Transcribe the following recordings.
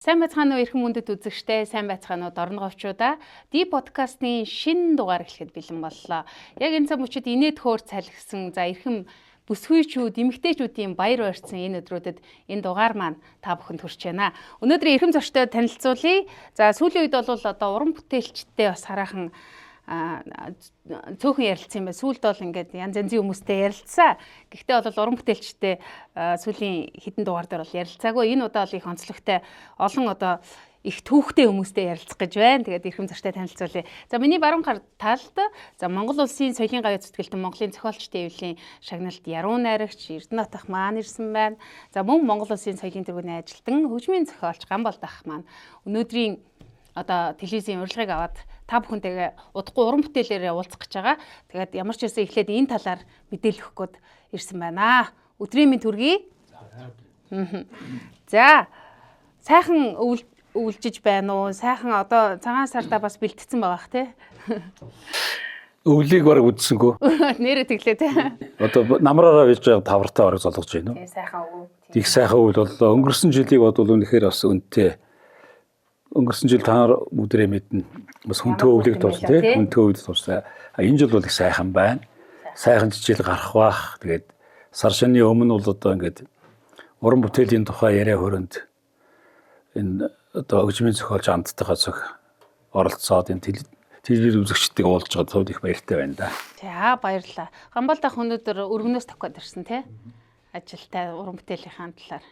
Сайн байцгаана уу эрхэм мөндөд үзэгчтэй, сайн байцгаана уу дорногоочдаа. Ди подкастын шинэ дугаар эхлэхэд бэлэн боллоо. Яг энэ цаг мөчид инээд хөөр цалгисан за эрхэм бүсгүйчүүд, эмэгтэйчүүдийн баяр баярцсан энэ өдрүүдэд энэ дугаар маань та бүхэнд хүрч байна. Өнөөдрийн эрхэм зочдтой танилцуулъя. За сүүлийн үед бол одоо уран бүтээлчтэй бас хараахан цөөхөн ярилцсан юм байна. Сүүлд бол ингээд янз янзын хүмүүстэй ярилцсан. Гэхдээ бол уран бүтээлчтэй сүүлийн хэдэн дугаар дээр бол ярилцаагүй. Энэ удаа бол их онцлогтой олон одоо их түүхтэй хүмүүстэй ярилцах гэж байна. Тэгээд эрхэм зочтой танилцуулъя. За миний баруун гар талд за Монгол улсын соёлын гавьяа зүтгэлтэн Монголын зохиолчдын эвлийн шагналд яруу найрагч Эрдэнэт ах маань ирсэн байна. За мөн Монгол улсын соёлын тэргүүний ажилтан хөгжмийн зохиолч Гамболд ах маань өнөөдрийн одоо телевизийн урилгыг аваад та бүхэнтэйгээ удахгүй уран бүтээлээрээ уулзах гэж байгаа. Тэгээд ямар ч байсан эхлээд энэ талаар мэдээлэл өгөх гээд ирсэн байна. Өдрийн минь төргий. За сайхан өвлжиж байна уу? Сайхан одоо цагаан сартаа бас бэлтгэсэн байгаах тий. Өвлийг бараг үдсэнгүү. Нэрээ тэглээ тий. Одоо намраараа бийж байгаа тавртаа бараг золгож байна уу? Тий сайхан өв. Их сайхан өвл боллоо. Өнгөрсөн жилийг бодвол үнэхээр бас үнэтэй. Өнгөрсөн жил та нар бүгдээ мэднэ. Бас хүнтэй өвлийг тулсан тий. Хүнтэй өвлийг тулсан. Энэ жил бол их сайхан байна. Сайхан жижил гарах бах. Тэгээд сар шинийн өмнө бол одоо ингээд уран бүтээлийн тухай яриа хөрөнд энэ одоо хөгжмийн зохиолч амттайгаа зөв оролцоод энэ телевиз үзэгчдийг уулзж байгаа тул их баяртай байна да. За баярлалаа. Гамболд ах өнөөдөр өргөнөөс тавхад ирсэн тий. Ажилтай уран бүтээлийн талаар.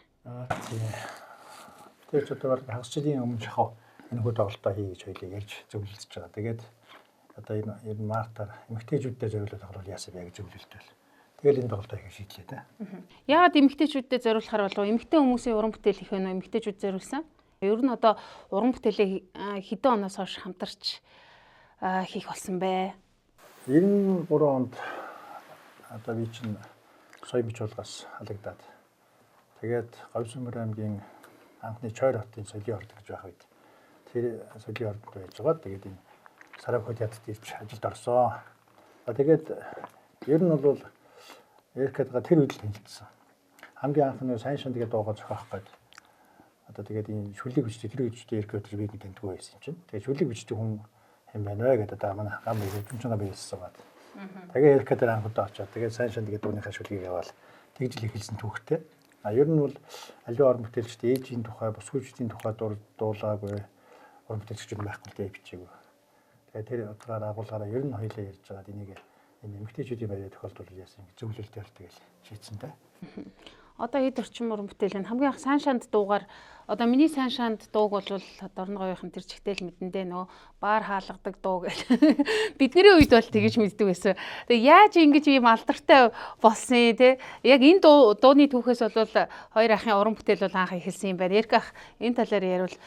Тэр ч одоо хагас жилийн өмнө шахав энэ хүү тоглолтоо хий гэж хоёлыг ярьж зөвлөлдөж байгаа. Тэгээд одоо энэ мартаар эмэгтэйчүүдтэй зориулах бол яасаа бэ гэж зөвлөлтөл. Тэгэл энэ тоглолтоо хийх шийдлээ та. Яагаад эмэгтэйчүүдэд зориулахаар болов эмэгтэй хүмүүсийн уран бүтээл хийх вэ? Эмэгтэйчүүд зориулсан? Ер нь одоо уран бүтээлээ хэдэн оноос хойш хамтарч хийх болсон бэ? 93 онд одоо би чинь соёлын бичваргаас халагдаад тэгээд Говьсүмбэр аймгийн анхны Чойр хотын соёлын орд гэж байх үед тэр соёлын ордод байж байгаа. Тэгээд энэ Сарав театрт ирж ажилд орсон. Тэгээд ер нь бол Эркэдга тэр үед л хэлсэн. Хамгийн анхны сайн шин тэгээд дуугаа зохиох гээд одоо тэгээд энэ шүлэг бичдэг тэр үед Эркэд би тэнтгүү байсан юм чинь. Тэгээд шүлэг бичдэг хүн юм байна вэ гэдэг одоо манай гам хөгжмчнаа биелсэн бат. Тэгээд Эркэдээр анхудаа очоод тэгээд сайн шин тэгээд дууныхаа шүлгийг яваал тэгж л эхэлсэн түүхтэй. Ер нь бол аливаа орон бүтээлчд ээжийн тухай, бусгүйчдийн тухай дуулаагүй орон бүтээлчд байхгүй л бичээгүй. Тэгээд тэр утгаараа агуулгаараа ер нь хоёлаа ярьж байгаа энийг энэ эмэгтэйчүүдийн баярыг тохиолдуулж яасан гэж зөвлөлтөөр тэгэл шийдсэн та. Одоо хэд орчим уран бүтээл нь хамгийн анх сайн шанд дуугаар одоо миний сайн шанд дууг бол Дорногоовын тэр чигтэл мэдэндээ нөө баар хаалгадаг дуу гэл бидний үед бол тэгэж мэддэг байсан. Тэгээ яаж ингэж ийм алдартай болсон те яг энэ дууны түүхээс бол хоёр ахын уран бүтээл бол анх эхэлсэн юм байна. Эрк ах энэ талаар яривал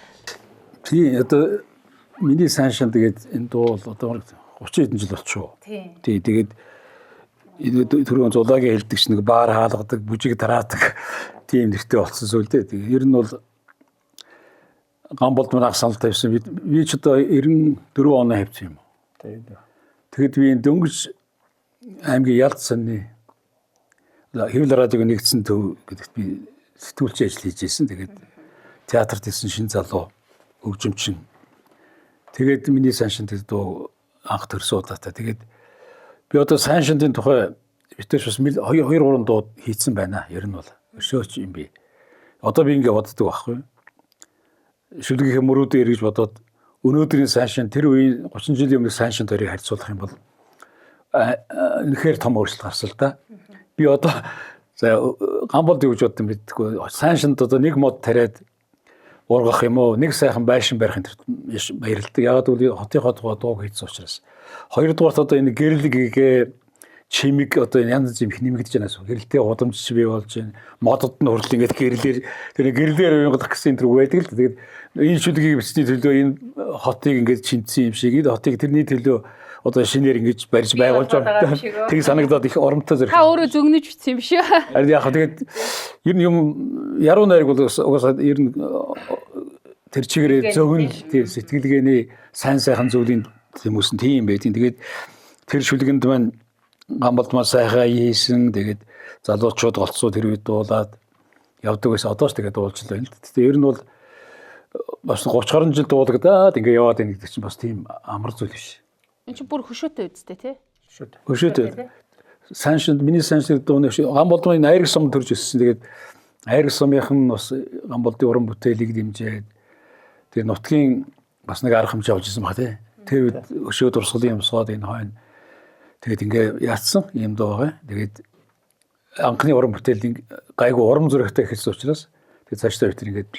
тий одоо миний сайн шанд тэгээд энэ дуу бол одоо 30 хэдэн жил болчихоо. Тий тэгээд түрүүн зулаагийн хэлдэг чинь нэг баар хаалгадаг, бүжиг тараадаг тийм нэртэй болсон зүйл дээ. Тэгээ ер нь бол Гамболд манайх санал тавьсан. Би ч одоо 94 оны хавьсан юм. Тэгэд би энэ дөнгөж аймгийн Ялц санны хэвлэл радиог нэгдсэн төв гэдэгт би сэтгүүлч ажил хийж байсан. Тэгээд театрт ирсэн шин залуу хөгжимчин. Тэгээд миний сайн шин дуу анх төрсөн удаатай. Тэгээд би одоо сайн шиндийн тухай битээш бас 2 3 дуу хийцэн байна. Ер нь бол өшөөч юм би. Одоо би ингэ боддог байхгүй. Шүлгийн мөрүүдээр гэж бодоод өнөөдрийн сайн шин тэр үеийн 30 жилийн өмнөх сайн шин төрийг харьцуулах юм бол үнэхээр том өөрчлөлт гарсан л да. Би одоо Гамболд юу гэж бодсон мэдгүй. Сайн шинд одоо нэг мод тариад ургах юм уу? Нэг сайхан байшин барихын баярлалдаг. Ягаад гэвэл хотынхоо дууг хийсэн учраас. Хоёрдугаарт одоо энэ гэрлэг чимиг одоо янз янз юм их нэмэгдэж байна гэсэн. Гэрэлтэй удамж бий болж байна. Модод нь хүртэл ингээд гэрлэлэр тэр гэрлэлээр уянгалах гэсэн тэр байдаг л. Тэгээд энэ шүлгийг бичсний төлөө энэ хотыг ингээд чиндсэн юм шиг. Энэ хотыг тэрний төлөө одоо шинээр ингэж барьж байгуулж байгаа. Тэг санагдаад их оромтой зэрэг. Та өөрөө зөгнөж бичсэн юм шүү. Харин яг тэгээд ер нь юм яруу найраг бол угаасаа ер нь тэр чигээрээ зөгнөл сэтгэлгээний сайн сайхан зүйлийн хүмүүс нь тийм байдیں۔ Тэгээд тэр шүлгэнд маань Гамболд маань сайхан ийсэн. Тэгээд залуучууд голцоо тэр үед дуулаад явдаг байсан. Одоо ч тэгээд дуулж л байна л. Тэгтээ ер нь бол бас 30 гаруй жил дуулагдаад ингээ яваад байна гэдэг чинь бас тийм амар зүйл биш. Энд чинь бүр хөшөөтэй үсттэй тий. Хөшөөтэй. Миний саншир дууны Гамболдын Айраг сум төрж өссөн. Тэгээд Айраг сумынхан бас Гамболдын уран бүтээлийг дэмжээд тэр нутгийн бас нэг арга хэмжээ авч ирсэн баг тий. Тэр үед өшөө дурсгалын юмсгаад энэ хойно тэгээд ингээ яатсан юм дуу байгаа. Тэгээд анхны уран бүтээлийн гайгүй урам зоригтой эхэлсэн учраас тэгээд цаашдаа бид ингээд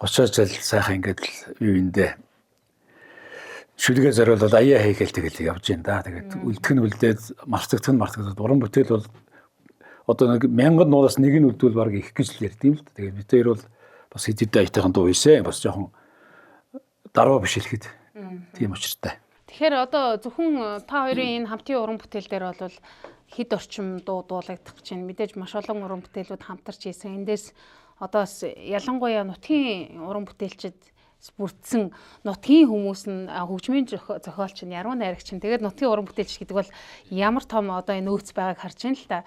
30 жил сайхан ингээд юу эндээ шүлгээ зориулаад аяа хийгээл тэгэл явж байна да. Тэгээд үлдэх нь үлдээд мартагдаад уран бүтээл бол одоо нэг 1000 нуулаас нэг нь үлдвэл баг их гэж л ярьд юм л да. Тэгээд бид хоёр бол бас хэд хэдэн аятайхан дуу хийсэн. Бас жоохон даруй биш хэлэхэд тийм учиртай. Тэгэхээр одоо зөвхөн та хоёрын энэ хамтын уран бүтээл дээр бол хэд орчим дуу дуулагдах гэж байна. Мэдээж маш олон уран бүтээлүүд хамтарч хийсэн. Эндээс одоо ялангуяа нутгийн уран бүтээлчид бүрдсэн нутгийн хүмүүс нь хөгжмийн зохиолч нь яруу найрагч нь тэгээд нутгийн уран бүтээлч гэдэг бол ямар том одоо энэ нөөц байгааг харж байна л да.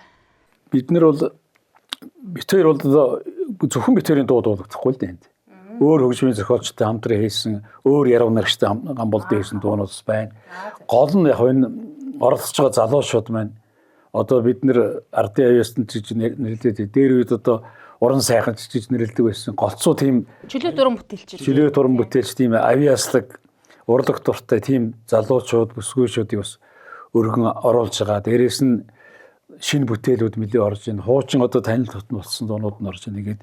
Бид хоёр бол зөвхөн бид хоёрын дуу дуулагдахгүй л дээ. Өөр хөгжмийн зохиолчтой хамтран хийсэн, өөр яруу найрагчтай Гамболдын хийсэн дуунууд байна. Гол нь яг энэ оролцож байгаа залуучууд маань одоо бид нэр ардын аяаст гэж нэрлэдэг. Дээр үед одоо уран сайхан гэж нэрлэдэг байсан. Голцоо тийм чөлөөт уран бүтээлч. Чөлөөт уран бүтээлч тийм авиаслаг урлаг дуртай тийм залуучууд бүсгүйчүүдийг бас өргөн оруулж байгаа. Дээрээс нь шинэ бүтээлүүд нэлээ орж ийн. Хуучин одоо танил тутам болсон дуунууд нь орж ийн. Ингээд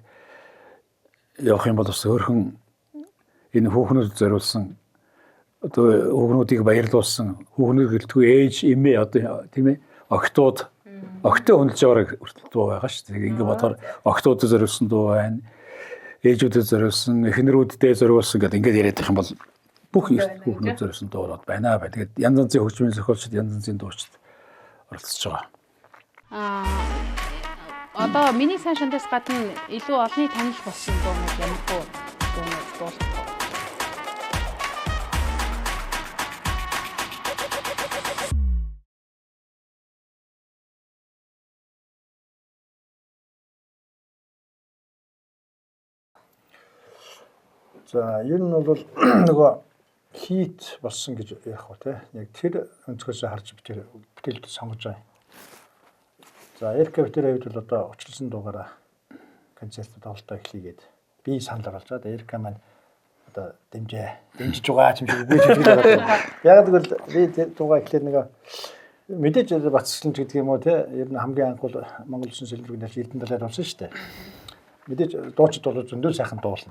явах юм бол бас өөрхөн энэ хүүхнүүд зориулсан одоо хүүхнүүдийг баярлуулсан хүүхнүүд гэлтгүй ээж эмээ одоо тийм ээ октод хөндлөж яваараа хүртэл дуу байгаа шүү дээ. Ингээ бодохоор октодод зориулсан дуу байна. Ээжүүдэд зориулсан, эхнэрүүдэд зориулсан гэдэг ингээд яриад байх юм бол бүх хүүхнүүд зориулсан дуунууд байна. Тэгээд янз янзын хөгжмийн зохиолчид янз янзын дуучид оролцож байгаа. Одоо миний сайн шандаас гадна илүү олонний танил болсон дуунууд ямар дуунууд дуулах. За ер нь бол нөгөө хит болсон гэж яах вэ те. Яг тэр өнцгөөс харж бид бүтээлд сонгож байгаа. За Эрка битэр хэвд бол одоо учлсан дуугаараа концерт тоглолтоо эхлэгээд би санал оруулж байгаа. Эрка маань одоо дэмжиж байгаа юм шиг үгүй ч байгаа. Яг л би дуугаа эхлээд нөгөө мэдээж Батцлан гэдэг юм уу те. Ер нь хамгийн анх бол Монгол Улсын сэлбэрийн Эрдэнэ талаар болсон шүү дээ. Мэдээж дуучид бол зөндөө сайхан дуулна.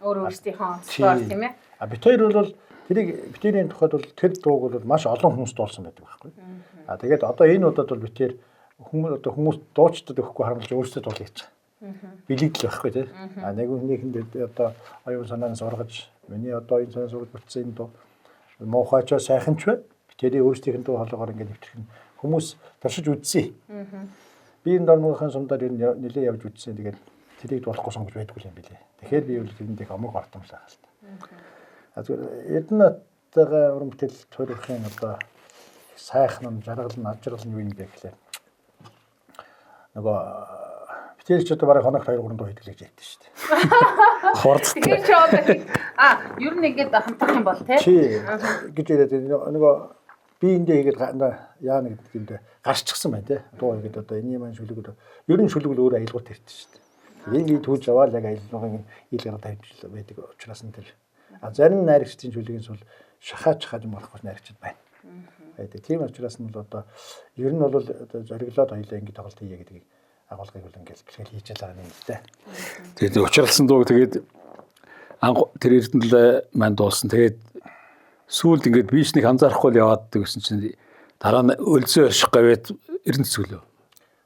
Өөр өөрсдийнхөө онцлог тийм ээ. Бид хоёр бол битэрийн тухайд бол тэр дууг бол маш олон хүмүүс дуулсан байдаг байхгүй. Тэгээд одоо энэ удаад бол битэр хүмүүс дуучдад өгөхгүй харамлж өөрсдөө дуул хийж байгаа. Билэгдэл байхгүй тийм. Нэг хүнийхэнд одоо оюун санаанаас ургаж миний одоо энэ санаа сургууль бүтсэн энэ дуу муухайч сайхан ч бай. Битэрийн өөрсдийнх нь дуу хоолойгоор ингээд нэвтрэх нь хүмүүс таршиж үзсэн. Би энэ дормогын сумдаар нэлээ явж үзсэн. Тэгээд тэрийг дуулахгүй сонгож байдгүй юм билээ. Тэгэхээр би үл тэрэнд их амаг ортомлаа хаалт. Эрдэнэттэйгээ уран бүтээл төрөхийн одоо сайхан жаргал нь ажрал нь юу юм бэ гэхлээр нөгөө битэрч одоо бараг хоногт 2-3 дуу хийдэг л ярьдэн шүү дээ. Хорцтой. Тэгэхээр ч одоо ер нь ингээд хамтрах юм бол тий гэж яриад нөгөө би эндээ хийгээд яана гэдэг нь гарччихсан байна тий. Дуу хийгээд одоо энэ маань шүлэг ер нь шүлэг л өөр аялгууд ирдэ шүү дээ. Энийг түүж аваад яг аяллагын ил гараа тавьж байдаг учраас нь тэр зарим найрагчдын шүлгийн сул шахаж юм болохгүй найрагчд байна. Тэгээд тийм учраас нь бол одоо ер нь бол зориглоод хоёлаа ингэ тоглолт хийе гэдгийг агуулгыг бол ингээл бэлтгэл хийж байгаа юм л дээ. Тэгээд учралсан дуу тэгээд тэр Эрдэнэт маань дуулсан. Тэгээд сүүлд ингээд бичнийг анзаарахгүй яваад гэсэн чинь дараа нь өлзөө орших гавьяд Эрдэнэт сүлөө.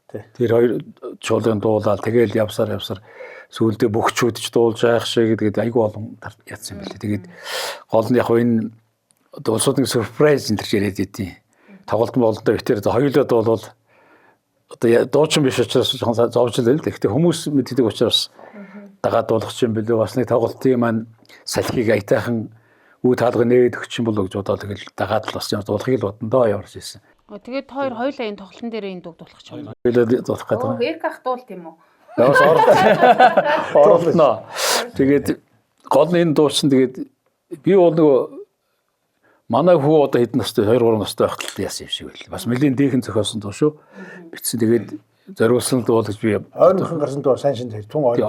Тэр хоёр чуулган дуулаад тэгэл явсаар сүүлдээ бөхчүүд ч дуулж байх шиг тэгээд айгүй олон ядсан юм билээ. Тэгээд гол нь яг энэ улсуудын сюрприз энэ төр яриад идэв. Тоглолтын болондоо битэр хоёулаа дуулвал одоо дуучин биш учраас зовж л байл. Гэхдээ хүмүүс мэддэг учраас дагаад дуулах юм билээ. Бас нэг тоглолтын маань салхийг аятайхан үе таалга нээд өгч юм болоо гэж бодоод тэгэл дагаад л бас юм дуулахыг л бодондоо яварч ирсэн. Тэгээд хоёулаа энэ тоглолтын дээр энэ дуу дуулах ч юм. Хоёулаа дуулах гэдэг. Эрк ах дуулт юм уу? Яас орлоо. Тэгээд гол нь энэ дуучин тэгээд би бол нөгөө манай хүү одоо хэдэн настай 2 3 настай байхад яасан юм шиг байл. Бас нэлийн дээхэн зохиосон дуу шүү. Битсэн тэгээд зориулсан дуу гэж би ойрхон гарсан дуу сайн шин тун ойр.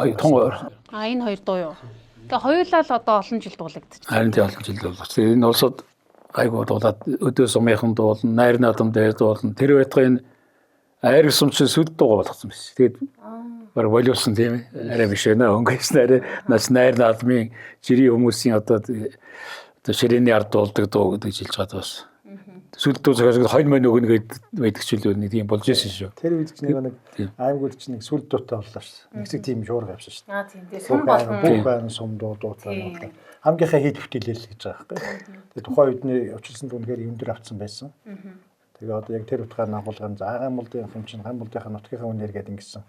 Энэ хоёр дуу юу? Тэгээ хоёулаа л одоо олон жил дуулагдчих. Харин тий олон жил болж. Тэгээд энэ улсад айгуу дуулаад өдөө сумынхан дуулна, найр наадам дээр дуулна. Тэр байтгын айр сумчин сүд дуу болгосон биш. Тэгээд баг болиулсан тийм ээ. Арай биш ээ. Өнгөс нарэ найр наадмын жирийн хүмүүсийн одоо ширээний ард дуулдаг дуу гэдэг жилж байгаа бас. Сүд дуу зохиос хойно мань өгнө гэдэг ч үл нэг тийм болж ирсэн шүү. Тэр үед ч нэг аймагуд ч нэг сүд дуутай боллоо шүү. Нэг зэг тийм шуурга явсан шүү. Тийм дээ. Сум болно. Бүх байна сум дуутай. Хамгийн хэд бүтээлэл гэж байгаа байхгүй. Тэгээ тухайн үедний училсан дүнхээр өндөр авцсан байсан. Тэгээ одоо яг тэр утгаар агуулгын Гамболдын юм чинь Гамболдынхаа нутгийнхаа үнээр гээд ингэсэн.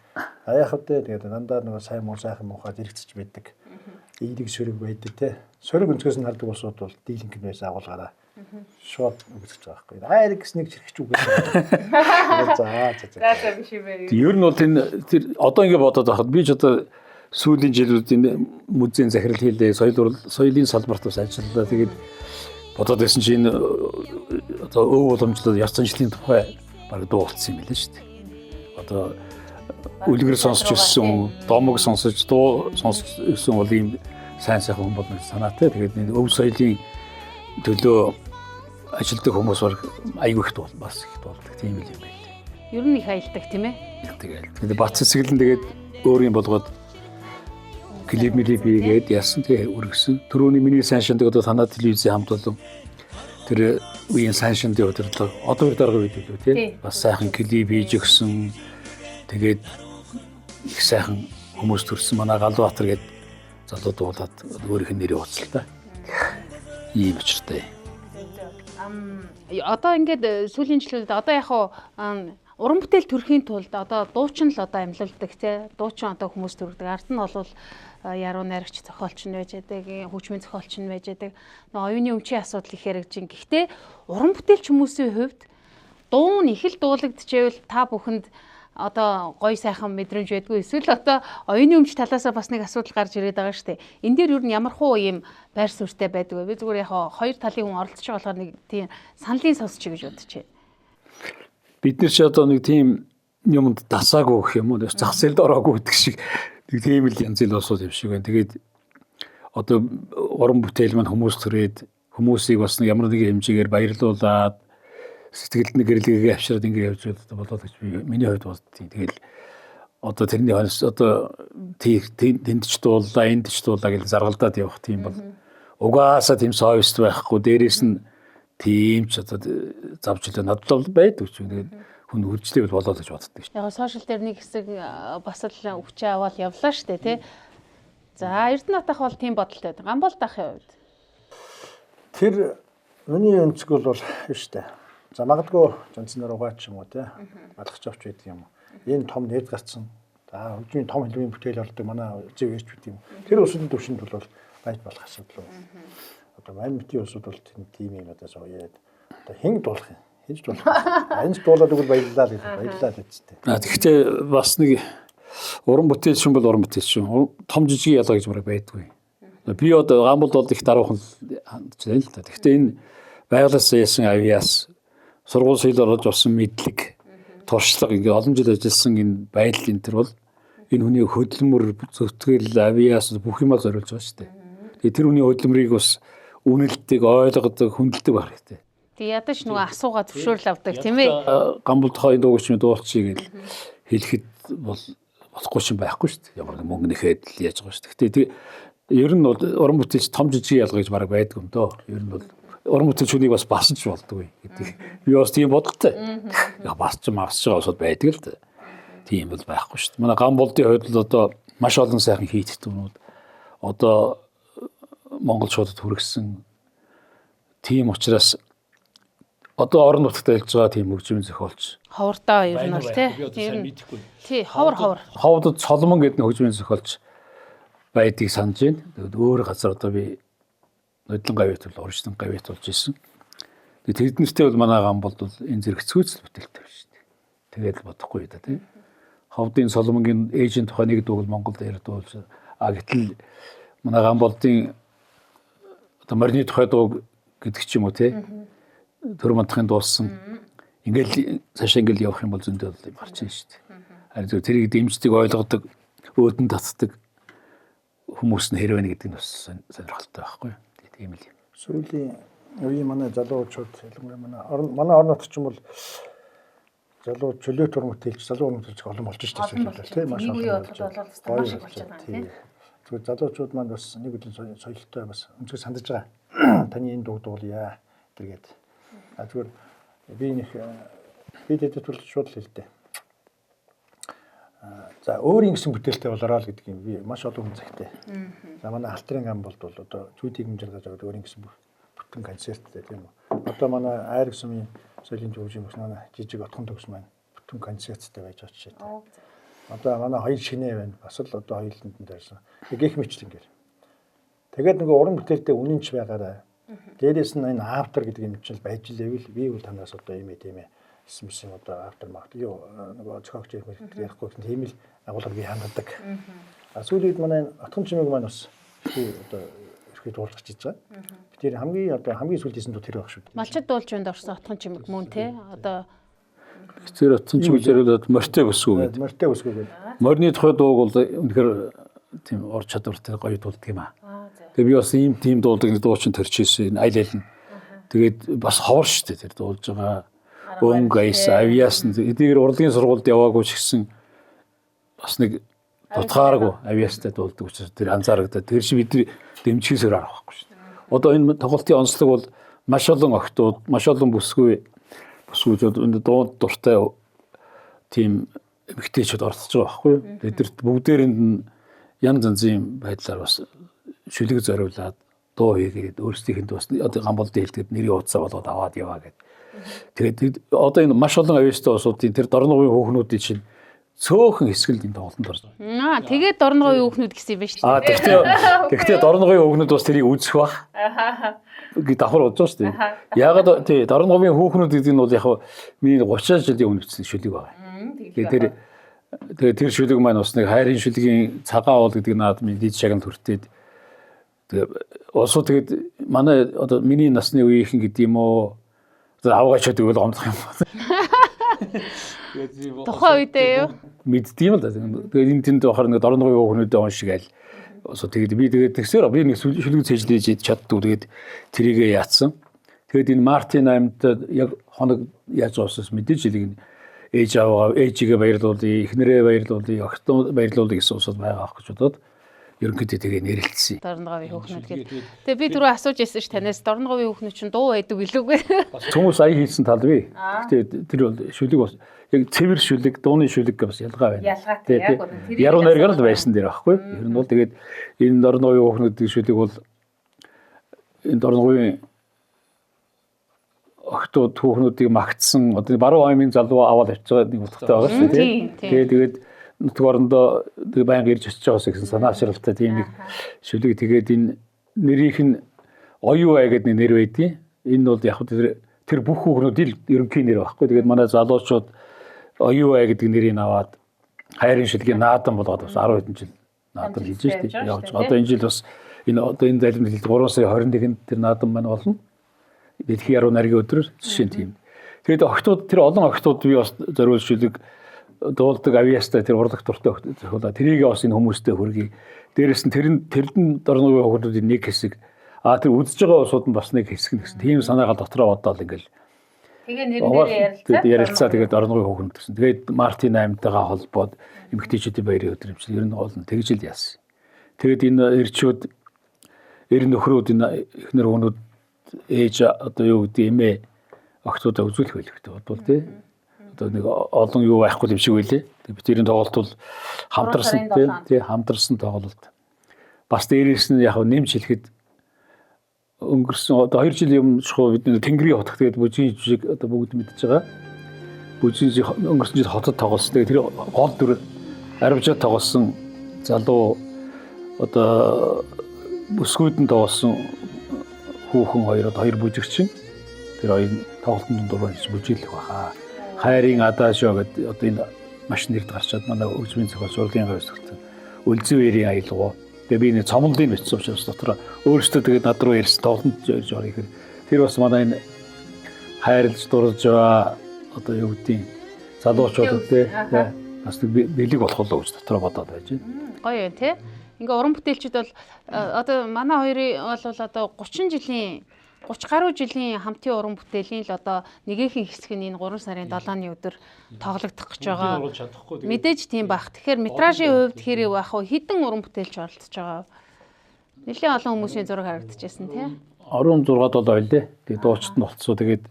Яах вэ? Тэгээд дандаа нөгөө сайн муу сайхан муухай зэрэгцэж байдаг. Ийдэг сөрөг байдаг те. Сөрөг өнцгөөс нь хардаг усуд бол дийлэнх нь байсан агуулгаараа шууд үгсэж байгаа байхгүй. Айр гэснэг чирхэж үгээс. За биш юм бэ. Ер нь бол тэр одоо ингэ бодоод байхад би ч одоо сүүлийн жилүүд энэ музейн захирал хийлээ, соёлын салбарт бас ажилладаг. Тэгээд бодоод байсан чинь одоо өв уламжлал яс заншлын тухай баг дуулсан юм билээ шүү дээ. Одоо үлгэр сонсч өссөн, домог сонсож, дуу сонсч өссөн бол ийм сайн сайхан хүн болно гэж санаатай. Тэгээд энэ өв соёлын төлөө ажилтдаг хүмүүс баг аягүй их дуул бас их дуулдаг тийм л юм байл. Ер нь их аялдаг тийм ээ. Тэгээд бат цэцгэлэн тэгээд өөрийн болгоод клип бигээд яасан тэгээ үргэсэн. Төрөний миний сайн шиндэг одоо танаа телевизийн хамт болон тэр үеийн сайн шиндийн удирдлага одоо дарга үед үлээ тий. Бас сайхан клип хийж өгсөн. Тэгээд их сайхан хүмүүс төрсөн манай Галбаатар гээд залуу дуулаад өөрийнх нь нэрийг уцал та. Ийм учиртай. Одоо ингээд сүүлийн жилүүд одоо яг уран бүтээл төрхийн тулд одоо дуучин л одоо амьлуулдаг тий. Дуучин одоо хүмүүс төрдөг. Ард нь бол яруу найрагч зохиолч нь байж байгаа, хөгжмийн зохиолч нь байж байгаа. Нөгөө оюуны өмчийн асуудал их яригдж байна. Гэхдээ уран бүтээлч хүмүүсийн хувьд дуу нь их л дуулагдчихвэл та бүхэнд одоо гой сайхан мэдрэмж байдгүй. Эсвэл одоо оюуны өмч талаасаа бас нэг асуудал гарч ирээд байгаа шүү дээ. Энэ дээр юу н ямархуу ийм байр суурьтай байдаг вэ? Би зүгээр яг хоёр талын хүн оролцож байгаа болохоор нэг тийм саналын сонсч гэж бодож байна. Бид нар ч одоо нэг тийм юмд дасаагүй гэх юм уу? Зах зээлд ороогүй гэдэг шиг нэг тийм л янз бүрийн асуудал юм шиг байна. Тэгээд одоо уран бүтээл маань хүмүүс төрээд хүмүүсийг бас нэг ямар нэгэн хэмжээгээр баярлуулад сэтгэлд нэг гэрлэгээ авчираад ингэ явж болоод гэж би миний хувьд боддیں۔ Тэгэл одоо тэрний хойноос одоо тэнд ч дууллаа, энд ч дууллаа гэж заргалдаад явах тийм бол угаасаа тийм совест байхгүй. Дээрээс нь тийм ч одоо завж илээ надад байдаг ч тэгээд хүн үржлээ болоод гэж боддог шүү. Яг сошиал дээр нэг хэсэг бас л өвчөө аваад явлаа шүү дээ тий. За Эрдэнэт ах бол тийм бодолтой байдаг. Гамболд ахын хувьд тэр миний өнцөг бол шүү дээ. За магадгүй жанцнаар угаач юм уу те алхаж авч байдаг юм. Энэ том нээд гарцсан. За хөгжмийн том хэлбэрийн бүтээл болдог манай зөв ярьж бит юм. Тэр усны төвшөнд бол байж болох асуудал байна. Одоо Манмитийн усуд бол тийм юм одоо яриад одоо хэн дуулах юм? Хинж дуулах. Энд дуулаад өгвөл баярлалаа гэж үстэй. Тэгэхдээ бас нэг уран бүтээлчин бол уран бүтээлчин. Том жижиг ялгаа гэж бараг байдгүй. Би одоо Гамболд бол их даруухан хандж байна л да. Тэгэхдээ энэ байгалаас яасан авиас сургууль соёлоор олж авсан мэдлэг, туршлага ингээ олон жил ажилласан энэ байдал энэ төр бол энэ хүний хөдөлмөр, зөвтгөл, авиас бүх юмаа зориулж байгаа шүү дээ. Тэгээ тэр хүний хөдөлмөрийг бас үнэлдэг, ойлгодог, хүндэлдэг байх хэрэгтэй. Тэгээ ядаж нөгөө асуугаа зөвшөөрөл авдаг тийм ээ. Гамболд хойд дуугч дуулчихъя гэж хэлэхэд бол болохгүй юм байхгүй шүү дээ. Ямар нэг мөнгө нэхэд л яаж байгаа шүү дээ. Гэтэ ер нь бол уран бүтээлч том жижиг ялгаа гэж бараг байдаг юм дөө. Ер нь бол уран бүтээлчүүдийг бас басж болдгүй гэдэг. Би бас тийм бодолтой. Яг басч байгаа усуд байдаг л да. Тийм бол байхгүй шүү дээ. Манай Гамболдын хувьд л одоо маш олон сайхан хийдтүүнүүд одоо Монгол шуудад хүргэсэн. Тийм учраас одоо орон нутагт ажиллаж байгаа тийм хөгжмийн зохиолч. Ховрдоо ер нь бол тий ховр. Ховрдод Соломон гэдэг хөгжмийн зохиолч байдгийг санаж байна. Тэгээд өөр газар одоо би Нодлон гавьт бол урьдчилан гавьт болж исэн. Тэгээд тэднэртэй бол манай Гамболд бол энэ зэрэг цөөцөл бүтээлтэй байна шүү дээ. Тэгээд л бодохгүй да тийм. Ховдын Соломонгийн ээжийн тухай нэг дуу бол Монголд ярьдуулж гэтэл манай Гамболдын одоо морины тухай дуу гэдэг ч юм уу те. Төр мандахын дууссан. Ингээл цаашаа ингээл явах юм бол зөндөө бол гарч ирнэ шүү дээ. Харин зөв тэрийг дэмждэг ойлгодог, өөдөн татдаг хүмүүс нь хэрвэн гэдэг нь бас сонирхолтой байхгүй. Тийм л юм. Сүүлийн үеийн манай залуучууд ялангуяа манай орон нутгч юм бол залуу чөлөө турмут хэлж залуу хүмүүс олон болж штэ тийм маш олон болж байгаа тийм. Тэгвэл залуучууд маань бас нэг үеийн соёлтой бас өнцгөө сандаж байгаа. Таны энэ дуу дуулъя тэргээд. Тэгвэл би тэдэд бол шууд л хэлдэг. За өөрийн гэсэн бүтээлтэй болороо л гэдэг юм би маш олон хүн цагтай. За манай Алтрын Гамболд бол одоо зүйдийг хэмжиж байгаа өөрийн гэсэн бүтэн концерттэй тийм үү. Одоо манай Айраг сумын соёлын зөвлөмж манай жижиг отхон төгс маань бүтэн концерттэй байж байгаа ч тийм. Одоо манай хоёр шинэ байна. Бас л одоо хоёуланд нь дайсан. Гэх мэт л ингээл. Тэгээд нөгөө уран бүтээлтэй үнэнч байгаараа. Дээрээс нь энэ автор гэдэг юм чинь байж лээвэл би бол танаас одоо юм эсвэл одоо автор магт юу нөгөө зохиогч ярихгүй гэсэн тийм л агуулга би хангадаг. Сүүлийн үед манай отхон чимэг маань бас одоо ихэд дуулгаж иж байгаа. Би тэр хамгийн сүүлдээсэн дуу тэр байх шүү. Малчид дуулж өнд орсон отхон чимэг мөн те. Одоо тэр отхон чимэгээрээ морьтой өсгөө гэдэг. Морьтой өсгөө гэдэг. Морьны тухай дууг бол үнэхээр тийм ор чадвартай гоё дуулдаг юм аа. Тэгээ би бас ийм тийм дуулдаг нэг дуу чинь төрчихсэн айл айл нь. Тэгээд бас ховор шүү дээ тэр дуулж байгаа. Өнгөйс авиасан эдгээр урлагийн сургуульд яваагүй ч гэсэн бас нэг тутгааргүй авиастай дуулдаг учраас тэр анзаарагдаад тэр шиг бидний дэмжихээсээр авахгүй шүү дээ. Одоо энэ тоглолтын онцлог бол маш олон охтууд, маш олон бүсгүйчүүд энэ дуунд дуртай тийм эмэгтэйчүүд оролцож байгаа байхгүй юу. Тэдэрт бүгдээрэнд нь янз янзын байдлаар бас шүлэг зориулаад дуу хийгээд өөрсдийнхэнд бас одоо Гамболдын хэлдэг нэрийн утсаа болоод аваад яваа гэдэг. Тэгээд одоо энэ маш олон авьяастай улсуудын тэр дорногын хөөхнүүдийн чинь цөөхөн хэсгэл энэ тоглолтод орсон. Тэгээд дорногын хөөхнүүд гэсэн юм байна шүү дээ. Гэхдээ дорногын хөөхнүүд бас тэрийг үзэх бах. Гэ давхар удаж шүү дээ. Ягаад тий дорногын хөөхнүүд гэдэг нь бол яг миний 30 жилийн өмнө бичсэн шүлэг байна. Тэгээд тэр шүлэг маань бас нэг хайрын шүлгийн цагаан уул гэдэг наадмын дид шагнал хүртээд тэгээд улсууд тэгээд манай одоо миний насны үеийнхэн гэдэг юм уу авгачаад өгөл гомдох юм байна. Тухайн үедээ юу? Мэддэм л да. Тэгээд энэ тэнд бахаар нэг дорногын хөөхнүүд он шиг айл. Тэгээд би тэгээд тэгсээр би нэг шүлэг цэжлээж чаддгүй тэгээд тэрийгээ яатсан. Тэгээд энэ Мартин 8-д яг хоног яаж уусаас мэдээж хэлийг ээжигээ баярлуулъя, эхнэрээ баярлуулъя, охтоо баярлуулъя гэсэн усад байгаа ах гэж бодоод ерөнхийдөө тэгээ нэрэлтсэн. Дорногын хөөхнүүд гэдэг. Тэгээ би түрүү асууж байсан ш танаас дорногын хөөхнүүд чинь дуу байдаг билүүгүй. Хүмүүс ая хийсэн тал бий. Гэтэ тэр бол шүлэг бас яг цэвэр шүлэг, дууны шүлэг бас ялгаа байна. Ялгаатай яг бол тэр яруу найргаар л байсан дээр байхгүй. Ер нь бол тэгээд энэ дорногын хөөхнүүдийн шүлэг бол энэ дорногын охтууд хүүхнүүдийг магтсан одоо баруун аймгийн залуу аваад авч байгаа нэг утгатай байгаа шүү дээ. Тэгээд нутг орондоо байнга ирж очиж байгаас гэсэн санаашралтай тийм нэг шүлэг тэгээд энэ нэрийнх нь оюу ай гэдэг нэр байдیں۔ Энэ бол яг тэр бүх хүүхнүүдийн ерөнхий нэр байхгүй. Тэгээд манай залуучууд оюу ай гэдэг нэрийг аваад хайрын шүлгийн наадам болгоод бас 10 хэдэн жил наадам хийж штеп явж байгаа. Одоо энэ жил бас энэ залимд 3 сарын 21-нд тэр наадам маань болно. Дэлхийн яруу найргийн өдрөөр жишээ нь тийм. Тэгээд охтууд тэр олон охтууд би бас зориул шүлэг дуулдаг авьяастай тэр урлаг дуртай охтууд тэрийг бас энэ хүмүүстэй хүргэе. Дээрээс нь тэрэн дорногын охтуудын нэг хэсэг тэр үзэж байгаа усууд нь бас нэг хэсэг гэсэн. Тийм санаагаа дотроо бодоод ингээл. Тэгээ нэр ярилцаа тэгээд дорногын охтууд гэсэн. Тэгээд Мартин 8-тайгаа холбоод эмэгтэйчүүдийн баярын өдөр юм чинь ер нь олон тэгж л яасан. Тэгээд энэ эрчүүд нөхрүүд энэ эхнэр хүнүүд ээж одоо юу гэдэг эмээ охтуудаа үзүүлэх байлгүй бодвол тий. Одоо нэг олон юу байхгүй юм шиг байлээ. Тэг би тэрийн тоглолт бол хамтарсан тий хамтарсан тоглолт. Бас дээрээс нь яг нэмж хэлэхэд өнгөрсөн одоо 2 жилийн өмнө шахуу бид Тэнгэрийн хотог тэгээд бүжгийн жижиг одоо бүгд мэдж байгаа. Бүжгийн өнгөрсөн жил хотод тоглосон. Тэгээд тэр гол дүр арвжаа тоглосон залуу одоо бүсгүйдэн тоглосон хүүхэн хоёр бүжигчин тэр хоёр тоглолтын дундуур байж бүжиглэх баха. Хайрын адаашоо гэдэг одоо энэ маш нэрд гарчаад манай хөгжмийн зохиолч урлагийн гавьсгт Үлзэвэрийн аялгаа Тэгээ би нэг цомлын бичсэн учраас дотор өөрөөсөө тэгээд над руу ярьсан тоглонд зорж орё гэхээр тэр бас манай энэ хайрлж дурлж байгаа одоо юу гэдгийг залуучууд тий бас бэлэг болох болоо гэж дотроо бодоод байж байна. Гоё юм тий. Ингээ уран бүтээлчид бол одоо манай хоёрын бол одоо 30 гаруй жилийн хамтын уран бүтээлийн л одоо нэгэн хэсэг нь энэ 3 сарын 7-ны өдөр тоглогдох гэж байгаа. Мэдээж тийм бах. Тэгэхээр метражийн хувьд хэрэг байх уу? Хэдэн уран бүтээлч оролцож байгаа? Нэлээд олон хүмүүсийн зураг харагдчихсан тий. 16 бол ойлээ. Тэгээд дуучид нь болцсоо. Тэгээд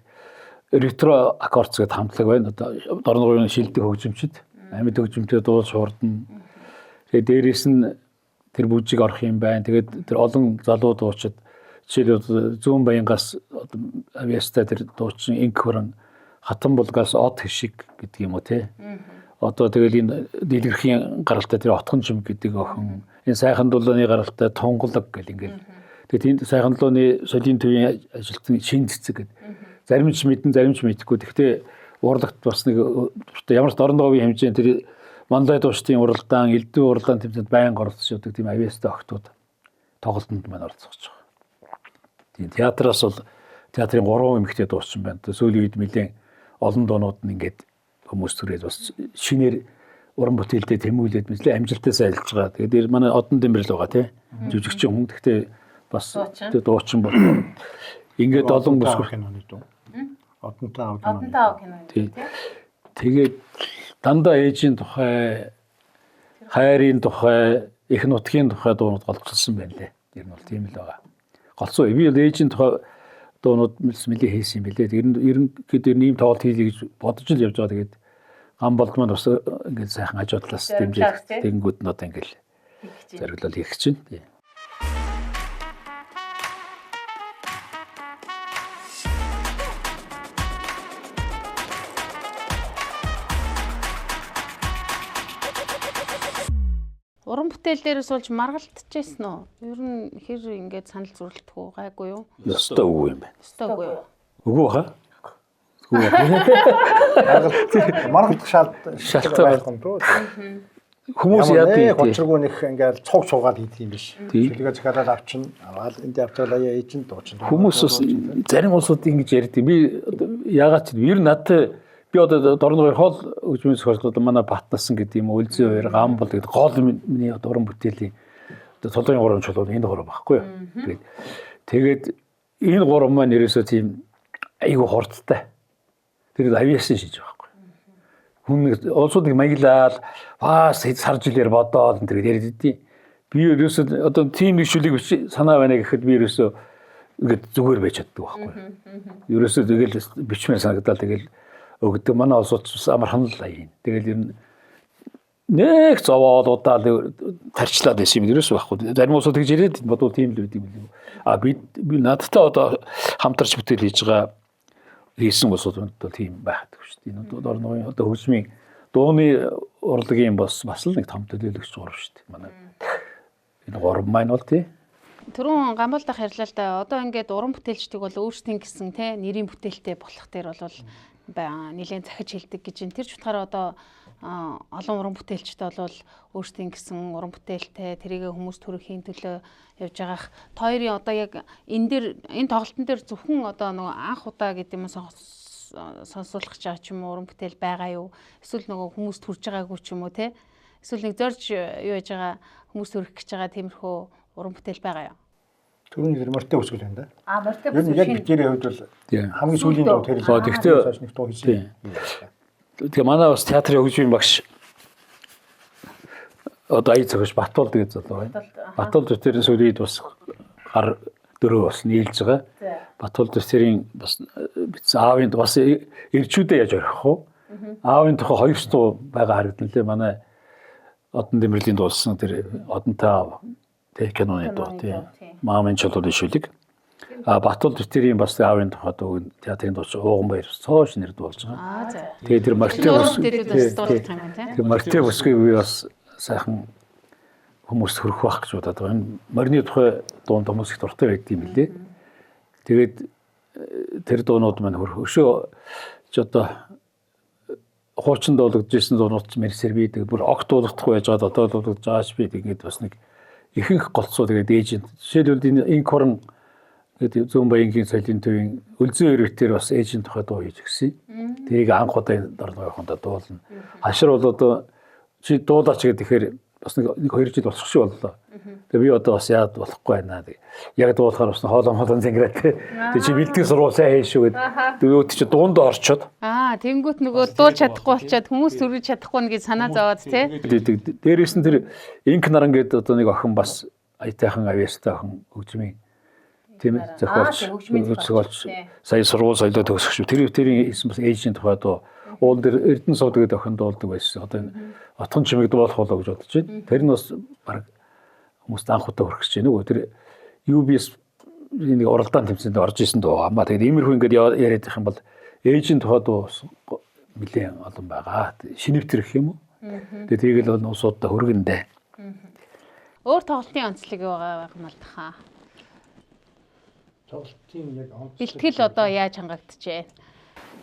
ретро аккордс гэдэг хамтлаг байна. Одоо дорногын шилдэг хөгжимчд амьд хөгжимтэй дуул шуурдна. Тэгээд дээрээс нь тэр бүжиг орох юм байна. Тэгээд тэр олон залуу дуучид жишээлбэл зүүн баянгаас авьяастай тэр дуучин инк хөрөн хатан булгаас од хишиг гэдэг юм уу те. Одоо тэгэл энэ дэлгэрхийн гаралтай тэр отхон жим гэдэг охин энэ сайхан дулааны гаралтай тунгалаг гэл ингээл. Тэгээд энэ сайхан дулааны солийн төвийн ажилтны шин цэцэг гэдэг. Зарим ч мэдэн зарим ч мэдэхгүй. Гэхдээ урлагт бас нэг ямар ч дорноговын хэмжээнд тэр мандай дуучдын уралдаан, элдв уралдаан тэмцээнд байнга оролцож байдаг тийм авьяастай охтууд тоглолтод маань оролцож байгаа. Тийм театраас бол театрын 3 эмэгтэй дууссан байна. Сүүлийн үед нэлээд олон дуунууд нь ингээд хүмүүс түрээд бас шинээр уран бүтээлдээ тэмүүлээд мэтлээ амжилттай сайлж байгаа. Тэгээд манай одон дэмбэрл байгаа тий. Жүжигчин хүн. Гэхдээ бас дуучин бол ингээд олон бүсгүй киноны дуу. Одонтой аав кино тий. Тэгээд дандаа ээжийн тухай, хайрын тухай, их нутгийн тухай дуунууд голцсон байна лээ. Ер нь бол тийм л байгаа. Голцоо би ээжийн тухай дуунууд нэлээд хийсэн юм билээ. Ерөнхийдөө ийм тоглолт хийлээ гэж бодож л явж байгаа. Тэгээд гам болд маань бас ингээд сайхан ажуудлаас дэмжиж тэгэнгүүт нь одоо ингээд зориглол хийх чинь. Уран бүтээл дээрээс болж маргалтчихсэн уу? Ер нь хэр ингээд санал зүрэлдэх үү? Гайгүй юу? Ёстой үгүй юм байна. Ёстой үгүй юу? Үгүй баха. Маргалдах шалтгаан байхгүй дөө. Хүмүүс яа гэдэг гочргоо нэг ингээд цуг цугаад хийдэг юм биш. Шүлгээ захиалаад авчин, аваад энд явталаа ээжин дуучин. Хүмүүс бас зарим улсууд ингэж ярьдаг. Би яагаад ч ер нь надад би одоо дорногын хоол хөгжмийн зохиолчдод манай Батнасан гэдэг юм Үлзий хоёр гам бол гэдэг гол миний уран бүтээлийн одоо цолын гурван чулуу энэ гурав багхгүй юу. Тэгээд энэ гурав маань ерөөсөө тийм айгүй хурдтай. Тэр авьяасан шиж байгаа байхгүй. Хүн улсуудыг маялал бас сар жилээр бодоод энэ яриад идэв. Би ерөөсөө одоо тийм нэг шүлэг биш санаа байна гэхэд би ерөөсөө ингээд зүгээр байж чаддаг байхгүй. Ерөөсөө тэгэл бичмээр санагдал тэгэл өгдөг манай улсууд амархан л аяа. Тэгэл ер нь нэг зовоод удаал тарчлаад байсан юм ерөөс байхгүй. Зарим улсууд гэж яриад бодвол тийм л байдаг юм. Би надтай одоо хамтарч бүтээл хийж байгаа хийсэн улсууд бол тийм байдаг шүү дээ. Энэ дорногын одоо хөгжмийн дууны урлагийн бас л нэг том төлөөлөгч гурав шүү дээ. Манай энэ гурав маань бол тий. Түрүүн гамбалдах ярьлаа л да. Одоо ингээд уран бүтээлчдийг бол өөрсдийн гэсэн те нэрийн бүтээлтэй болох дээр бол нэлээд захиж хэлдэг гэж энэ. Тэр ч утгаараа одоо олон уран бүтээлчд бол өөрсдийн гэсэн уран бүтээлтэй тэрийг хүмүүс төрөхийн төлөө явж байгаах. Хоёрын одоо яг энэ тоглолтын дээр зөвхөн одоо нөгөө анх удаа гэдэг юм сонсуулах гэж байгаа ч юм уу уран бүтээл байгаа юу? Эсвэл нөгөө хүмүүс төрж байгаагүй ч юм уу те? Эсвэл нэг зорж юу яаж байгаа хүмүүс төрөх гэж байгаа тиймэрхүү уран бүтээл байгаа юу? Түрүүний тэр морьтой үсгэл байна да. Морьтой үсгэл. Яг бидний хувьд бол хамгийн сүүлийн дуу тэр. Гэхдээ нэг дуу хийсэн. Тэгээ манай бас театрын хөгжмийн багш одоо ая цагш Батбол гэж залуу байна. Батбол дэвтэрийн сүүлийн бас гар дөрөв бас нийлж байгаа. Батбол дэвтэрийн бас бичсэн аавын бас ирчүүдээ яаж орхих уу? Аавын тухай 2 дуу байгаа харагдана лээ. Манай одон дэмэрлийн дуулсан тэр одонтой аав тэг киноны дуу тийм. Маамын чулууны шүлэг. Батбол дэвтэрийн бас аавын тухай дуу театрын дууч Ууган баяр цоош нэр дуулж байгаа. Тэгээ тэр морьтой тэр морьтой бүсгүй би бас сайхан хүмүүс хөрөх байх гэж бодоод байгаа. Энэ морины тухай дуунд хүмүүс их дуртай байдаг юм лээ. Тэгээд тэр дуунууд маань өшөө ч одоо хуучин дуулагдж ирсэн дуунууд мерсер би тэгээд бүр огт дуулагдахгүй байж байгаа одоо дуулагдж байгаач би тэгээд бас нэг ихэнх голцоо тэгээд эйжент. Жишээлбэл энэ Инкорн гэдэг Зүүн Баянгийн соёлын төвийн Өлзөө ирвэтээр бас эйжент тухай дуу хийж гисэн. Тэрийг анх удаа дорногоохондоо дуулна. Хашир бол одоо чи дуулаач гэхээр бас нэг 2 жил болох шиг боллоо. Тэгээ би одоо бас яад болохгүй байна. Яг дуулахаар бас хоолон зингэрээ те. Тэгээ чи бэлтгэл сурвал сайн хийш шүү гэдэг. Өөд чи дунд орчоод. Тэнгүүт нөгөө дуулж чадахгүй болчиход хүмүүс төрөж чадахгүй нэг санаа зовоод те. Дээрээс нь тэр инк наран гэдэг одоо нэг охин бас аятайхан авьяастай охин хөгжмийн тийм ээ зохиолч сая сургууль соёлоо төгсөх шүү. Тэрийн хийсэн бас эйжент тухай доо уул дээр Эрдэнэ сууд гэдэг охин дуулдаг байсан. Одоо энэ отхон чимэг дуулах болоо гэж бодож байна. Тэр нь бас баг хүмүүст анх удаа хүрэх гэж байна нөгөө. Тэр UBS нэг уралдаан тэмцээнд орж исэн дөө. Амаа тэгээд иймэрхүү ингээд яриад их юм бол эйжент тухай дуу нэлээд олон байгаа. Шинэвтэр гэх юм уу? Тэгээд тэрийг л усуудаа хөргөндөө. Өөр тоглолтын онцлог байгаа юм л тахаа. Тоглолтын яг бэлтгэл одоо яаж хангагдчихэ?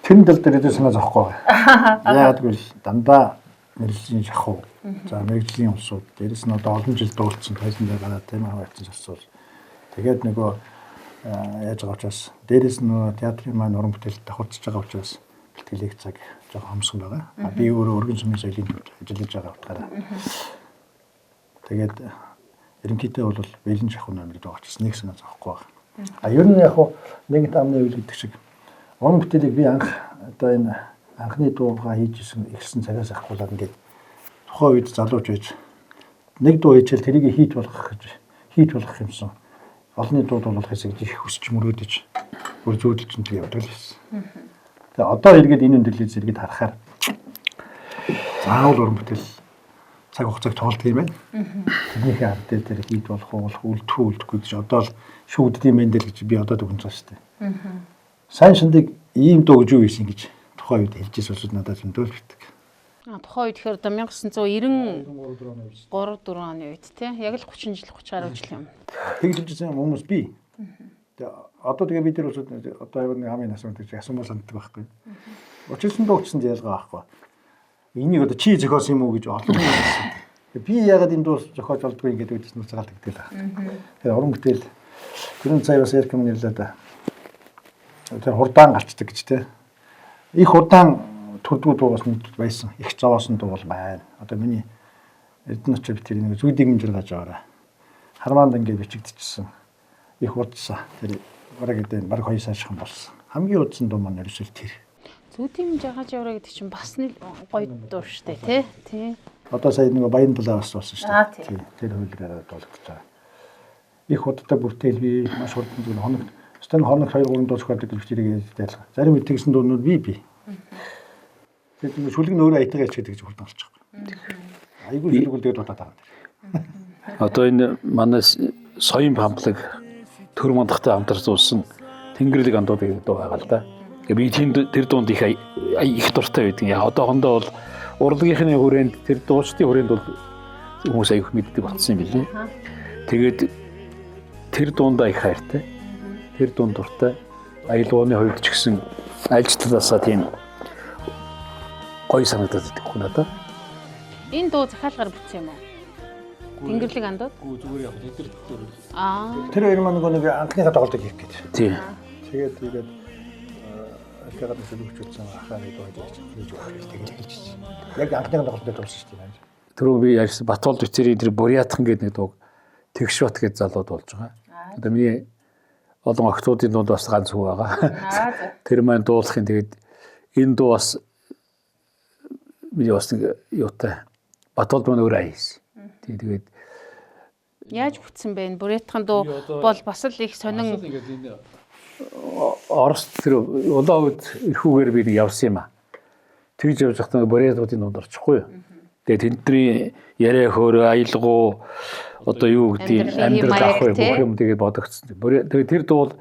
Тэн дэл дээр санаа зовхгүй байгаа. Яагаад гэвэл дандаа мэрэгжлийн шахуу. За мэрэгжлийн улсууд дээрэс нь одоо олон жил дуулсан тайлбар гараад тийм хаваацсан асуудал. Тэгээд нөгөө яаж байгаа учраас дээрэс нь театрын маань уран бүтээлд давхарч байгаа учраас бэлтгэлийг цаг жоохон хомсгон байгаа. Би өөрөө өргөн сүмийн соёлын ажиллаж байгаа утгаараа. Тэгээд ерөнхийдөө бол бэлэн шахуу номер байгаа учраас нэг санаа зовхгүй байгаа. Ер нь яг нэг тамны үйл гэдэг шиг уран бүтээлийг би анх одоо энэ анхны дуугаа хийж ирсэн цагаас ахгуулаад ингээд тухайн үед залууж байж нэг дуу хийчихэл тэрийг хийж болох юмсан. Олонний дуу болох хэсэг их хүсч мөрөөдөж бүр зөөдөлж энэ явдаг л байсан. Тэгээ одоо эргээд энэ өндөрлийг зэрэгэд харахаар заавал уран бүтээл цаг хугацааг тоолдог юм байна. Тэрнийхээ ард дээр хийж болох үлдэхгүй гэж одоо л шүүддэм мэн дээр гэж би одоо дүгнэж байгаа шүү дээ. Сайн шиндэг ийм дуу гэж юу ийсэн гэж тухайн үед хэлжээс усуд надад зөндөл битг. Тухайн үед тэгэхээр одоо 1993 4 оны үед тий яг л 30 жил 30 гаруй жил юм. Тэгж хэлжсэн хүмүүс би. Тэгээ одоо тэгээ бид нар усуд одоо яг нэг хамгийн асуумт гэж асуумаар санддаг байхгүй. Учирсан дуу гэсэн ялгаа байхгүй. Энийг одоо чи зохиосон юм уу гэж олон хүн хэлсэн. Би ягаад энэ дуу зохиож болдгоо ингэж үүдсэн нүцгаал тэгдээл байна. Тэгэхээр уран бүтээл тэрэн цай бас ярих юм нэрлээ да. Тэр хурдаан галцдаг гэж те. Их удаан төрдгүү дуу бас нэг байсан. Их зовоосон дуу бол байна. Одоо миний Эрдэнэ очоо битэр нэг зүйдийг хэмжээр гаж аваарай. Хармаанд ингэ бичигдчихсэн. Их удсан. Тэр бараг гэдэг бараг 2 саршхан болсон. Хамгийн удсан дуу маань ерөөсөө тэр. Зүйдийн жагаж яваа гэдэг чинь бас нэг гоё дуу штэ тий. Тий. Одоо сая нэг баян дулаа бас болсон штэ. Тий. Тэр хөлрөөр дуулагдаж байгаа. Их удаа бүртэл би маш хурдан зүйл хоног. Стэн хоног 2-3 дуу зохиолдог гэж тэрийг ялгаа. Зарим үед тэгсэн дуунууд би. Тэгээд шүлэг нөөрэ аятайгаа ичгээд гэж хурдан болчих. Айгуу шүлгүүлдээд дутаад байгаа. Одоо энэ манай соён памплаг төр мандахтай хамтарч зулсан Тэнгэрлэг андууд гэдэг дуу байгаа л да. Би тэр дуунд их дуртай байдаг. Яг одоохондоо бол урлагийнхны хүрээнд тэр дуучдын хүрээнд бол хүмүүс аяг мэддэг болсон юм билээ. Тэгээд тэр дуундаа их хайртай. Тэр дунд дуртай. Аялгауны хувьд ч гэсэн альж талаасаа тийм гоё санагдаад байдаг хүн надад. Энэ дуу захиалгаар бүтсэн юм уу? Тэнгэрлэг андууд? Гүү зүгээр яг тэр. Тэр хоёр маань нэг анхныхаа тоглолтыг хийх гэж. Тийм. Тэгээд алкагаад төлөвчүүлсэн ахааны дуу хийж өгөх гэж хэлчихсэн. Яг анхныхаа тоглолтод дуулсан шүү дээ. Түрүү би ярьсан Батбол Бүтэрийн тэр Бурятхан гэдэг нэг дуу Тэгшбат гэж залууд болж байгаа. Одоо миний олон охтуудын дунд бас ганц хүү байгаа. Тэр маань дуулахын тэгээд энэ дуу бас миний бас нэг юутай Батбол маань өөрөө хийсэн. Тэгээд яаж бүтсэн бэ? Бурятхан дуу бол бас л их сонин Орос тэр улаан үед эрхүүгээр би нэг явсан юм аа. Тэгж явж байхдаа Бурятуудын дунд орчихгүй юу. Тэгээд тэдний яриа хөөрөө аялгуу одоо юу гэдэг амьдрал авах бүх юм тэгээд бодогдсон. Тэгээд тэр дуу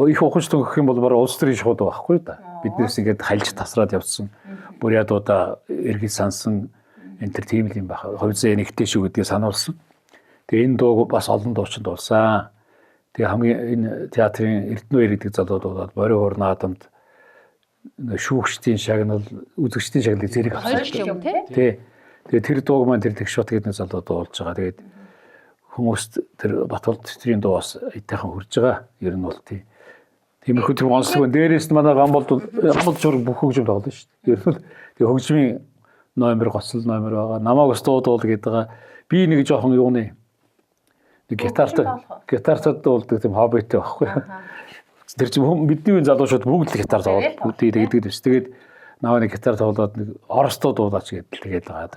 их ухамсартай гэх юм бол бараг улс төрийн шууд байхгүй да. Биднээс ингээд хальж тасраад явсан. Бурятуудаа эргэж сансан энэ төр тийм л юм байна. Ховзээ нэгтэй шүү гэдгийг сануулсан. Тэгээд энэ дуу бас олон дуучид дуулсан. Тэгээ хамгийн энэ театрын Эрдэнэ гэдэг залууд болоод Борин хурны наадамд шүүгчдийн шагнал, үзэгчдийн шагналыг зэрэг авсан юм тий. Тэгээ тэр дууг маань тэр Тэгшбат гэдэг залууд дуулж байгаа. Тэгээд хүмүүст тэр Батболд тэтгэврийн дуу бас айтайхан хүрж байгаа. Ер нь бол тиймэрхүү тэр онцлог. Дээрээс нь манай Гамболд шуурга бүх хөгжим тоглоно шүү дээ. Ер нь тэр хөгжмийн номер гоцол номер байгаа. Намааг бас дуудуул гэдэг байгаа. Би нэг жоохон юуны нэг гитартад дуулдаг тийм хоббитэй байхгүй. Тэр чинь бидний үеийн залуучууд бүгд л гитар тоглоод бүгд гэдэг дэвс. Тэгээд наваа нэг гитар тоглоод нэг оростоо дуулаач гэдэг тэгээд байгаа.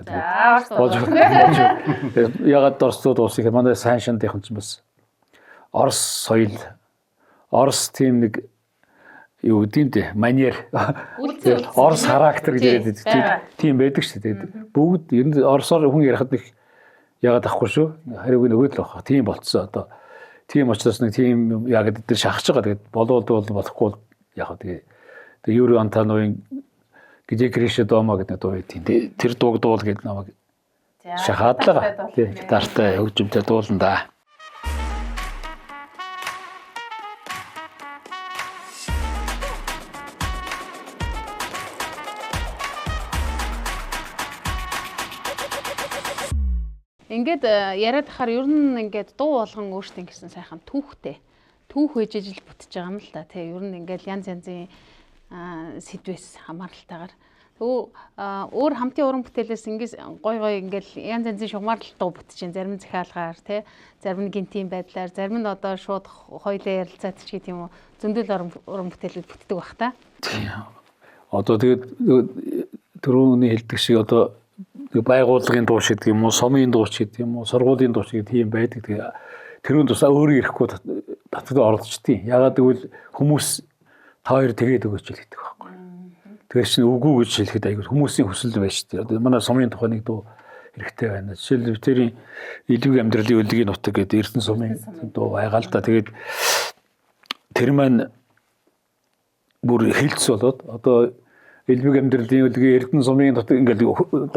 Тэгээд ягаад оростоо дуулсан гэхээр манай сайншантайхан ч бас орос соёл орос тийм нэг юу гэдэг манер орос характер гэдэг тийм байдаг шүү дээ. Бүгд ер нь оросоор хүн ярихад нэг ягаад ахгүй шүү. Хариуг нь өгөөд л байгаа. Тийм болцсон одоо. Тийм учраас нэг тийм яг дээр шахаж байгаа. Тэгээд болоод болохгүй яг тэгээ Юрий Антоновын Где Кришэ дома гэдэг дуу тийм. Тэр дууг дуул гэдэг намайг шахаад л байгаа. Тийм гитартай хөгжимтэй дуулна да. Ингээд яриад ахаар ер нь ингээд дуу болгон өөртөө гэсэн сайхан түүхтэй. Түүх үеж ижил бүтэж байгаа юм л да. Тэ ер нь ингээд янз янзын сэдвээс хамааралтайгаар. Өөр хамтын уран бүтээлээс ингээс гой ингээд янз янзын шугамарлалт дуу бүтэж, зарим нь захиалгаар тэ, зарим нь гинтийн байдлаар, зарим нь одоо шууд хоёлаа ярилцаад ч гэх юм уу зөндөл уран бүтээлүүд бүтдэг бах та. Одоо тэгээд түрүүний хэлдэг шиг одоо байгууллагын дуу шиг гэдэг юм уу, сумын дуу шиг гэдэг юм уу, сургуулийн дуу шиг тийм байдаг. Тэгээ тэрүүн тусаа өөрөө ирэхгүй татгад оролцдیں۔ Ягаад гэвэл хүмүүс та хоёр тэгээд өгөөч хэлдэг байхгүй. Тэгэхээр чинь үгүй гэж хэлэхэд айгүй хүмүүсийн хүсэл байж тээ. Одоо манай сумын тухай нэг дуу хэрэгтэй байна. Жишээлбэл тэрийн элбэг амьдралын үлгийн нутаг гэдэг Эрдэнэ сумын дуу байгаа л да. Тэгээд тэр маань бүр хэлц болоод одоо элбэг амьдралын үлгийн Эрдэнэ сумын нутаг ингээд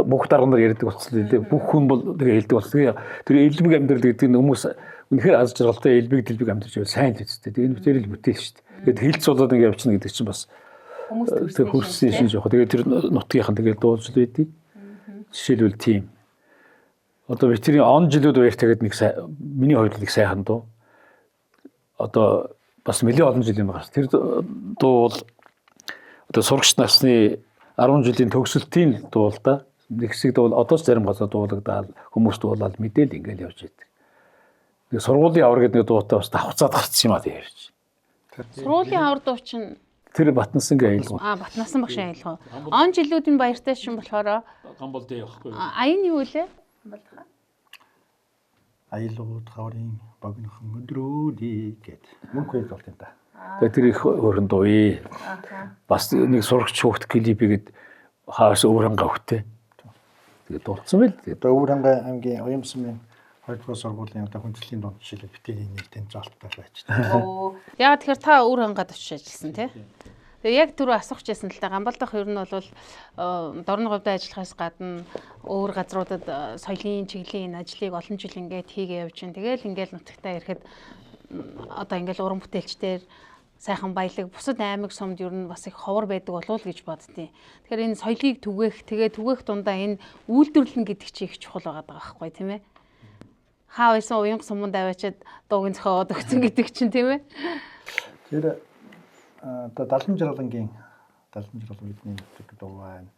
бүх дарга нар ярьдаг болсон л дээ. Бүх хүн бол тэгээ хэлдэг болсон. Тэр элбэг амьдрал гэдэг нь хүмүүс үнэхээр аз жаргалтай элбэг амьдрч байвал сайн л үстэй. Тэгээд энэ бүтээр л бүтээл шүү дээ. Тэгээд хэлц болоод ингээд явчихна гэдэг чинь бас тэр хөрсөн шин жоох. Тэгээд тэр нутгийнхан тэгээд дуулж л байдیں۔ Жишээлбэл тийм. Одоо ветерийн он жилүүд баяр тэгээд нэг миний хувьд нэг сайхан дуу. Одоо бас нэлээд олон жил юм байна. Тэр дуу бол одоо сурагч насны 10 жилийн төгсөлтийн дуу л да. Нэг хэсэг дуу одоо ч зарим газар дуулагдаад хүмүүс дуулаад мэдээл ингээл явж байдаг. Нэг сургуулийн авар гэдэг нэг дуутай бас давхцаад гарцсан юм аа ярьж. Сургуулийн авар дуу чинь тэр Батнасангийн аялал. Батнасан багшийн аялал. Он жилүүдийн баяртай шин болохоор Гамболд явахгүй. Аян юу вэ? Гамболдхаа. Аялууд хаврын богинохон өдрүүдий гэд мөнх хэл болт юм да. Тэгээд тэр их өрн дууе. Бас нэг сурагч хүүхд клипигэд хаас өөрөнгө өвтэй. Тэгээд дуулсан байл. Одоо Өвөрхангай аймгийн Уямсмын 2 дугаар сургуулийн одоо хүндэтгэлийн дунд жишээлбэл битэрийн нэг тэнцвэлтэй байж та. Яа тэгэхээр та Өвөрхангайд очиж ажилласан тий? Тэгээ яг түрүү асуух гэсэн л та Гамболдох ер нь бол дорны говьд ажиллахаас гадна өөр газруудад соёлын чиглэлийн ажлыг олон жил ингээд хийгээ явж байна. Тэгээл ингээд нутагтаа ирэхэд одоо ингээд уран бүтээлчдэр сайхан баялаг бусад аймаг сумд ер нь бас их ховор байдаг болов уу гэж боддیں۔ Тэгэхээр энэ соёлыг түгээх, түгээх дундаа энэ үйлдвэрлэн гэдэг чинь их чухал байгаа байхгүй тийм ээ. Хаа байсан уянга суманд аваачаад дуугийн зохиогоод өгсөн гэдэг чинь тийм ээ. Тэр одоо Далан жиргалангийн бидний нутаг дуу байна.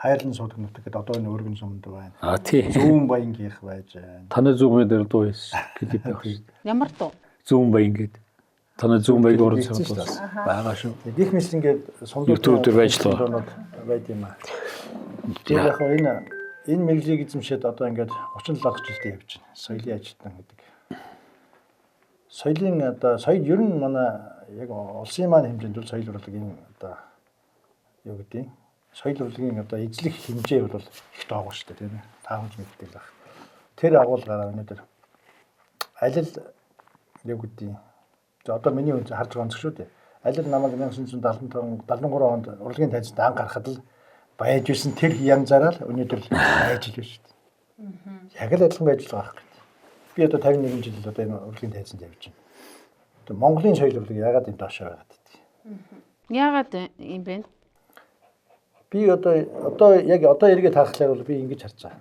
Хайрлан суудаг нутаг гэдэг одоо энэ өргөн сумд байна. Тий. Зүүн баянгийнх байж байна. Танай зүүн баян дээр дуу хийсэн клип байх шүү. Ямар дуу? Зүүн баян гэдэг. Танай зүүн баян уран суудаг байгаа шүү. Гих мэс ингээд сумд YouTube дээр байж л байд юм аа. Тэр яг энэ мэдлийг эзэмшээд одоо ингээд 37 дахь жилдээ явж байна. Соёлын ажилтан гэдэг. Соёлын одоо соёл ер нь манай яг улсын маань хэмжээнд бол соёл урлагийн одоо юу гэдэг нь соёл урлагийн одоо эзлэх хэмжээ бол их доогоо шүү дээ тийм ээ. Таамж мэддэг байх. Тэр агуулгаараа өнөөдөр аль юу гэдэг нь одоо миний үн харж байгаа юм шүү дээ. Аль намайг 1973 онд урлагийн тайзанд анх гарахад л байж исэн тэр янзаараа л өнөөдөр байж л шүү дээ. Яг л адилхан байж л байгаа хэрэг. Би одоо 51 жил одоо энэ урлагийн тайзанд явж байна. Одоо Монголын соёл урлаг яагаад энэ доошоо байгаад гэдэг. Яагаад юм бэ? Би одоо эргээд харахлаар бол би ингэж харж байгаа.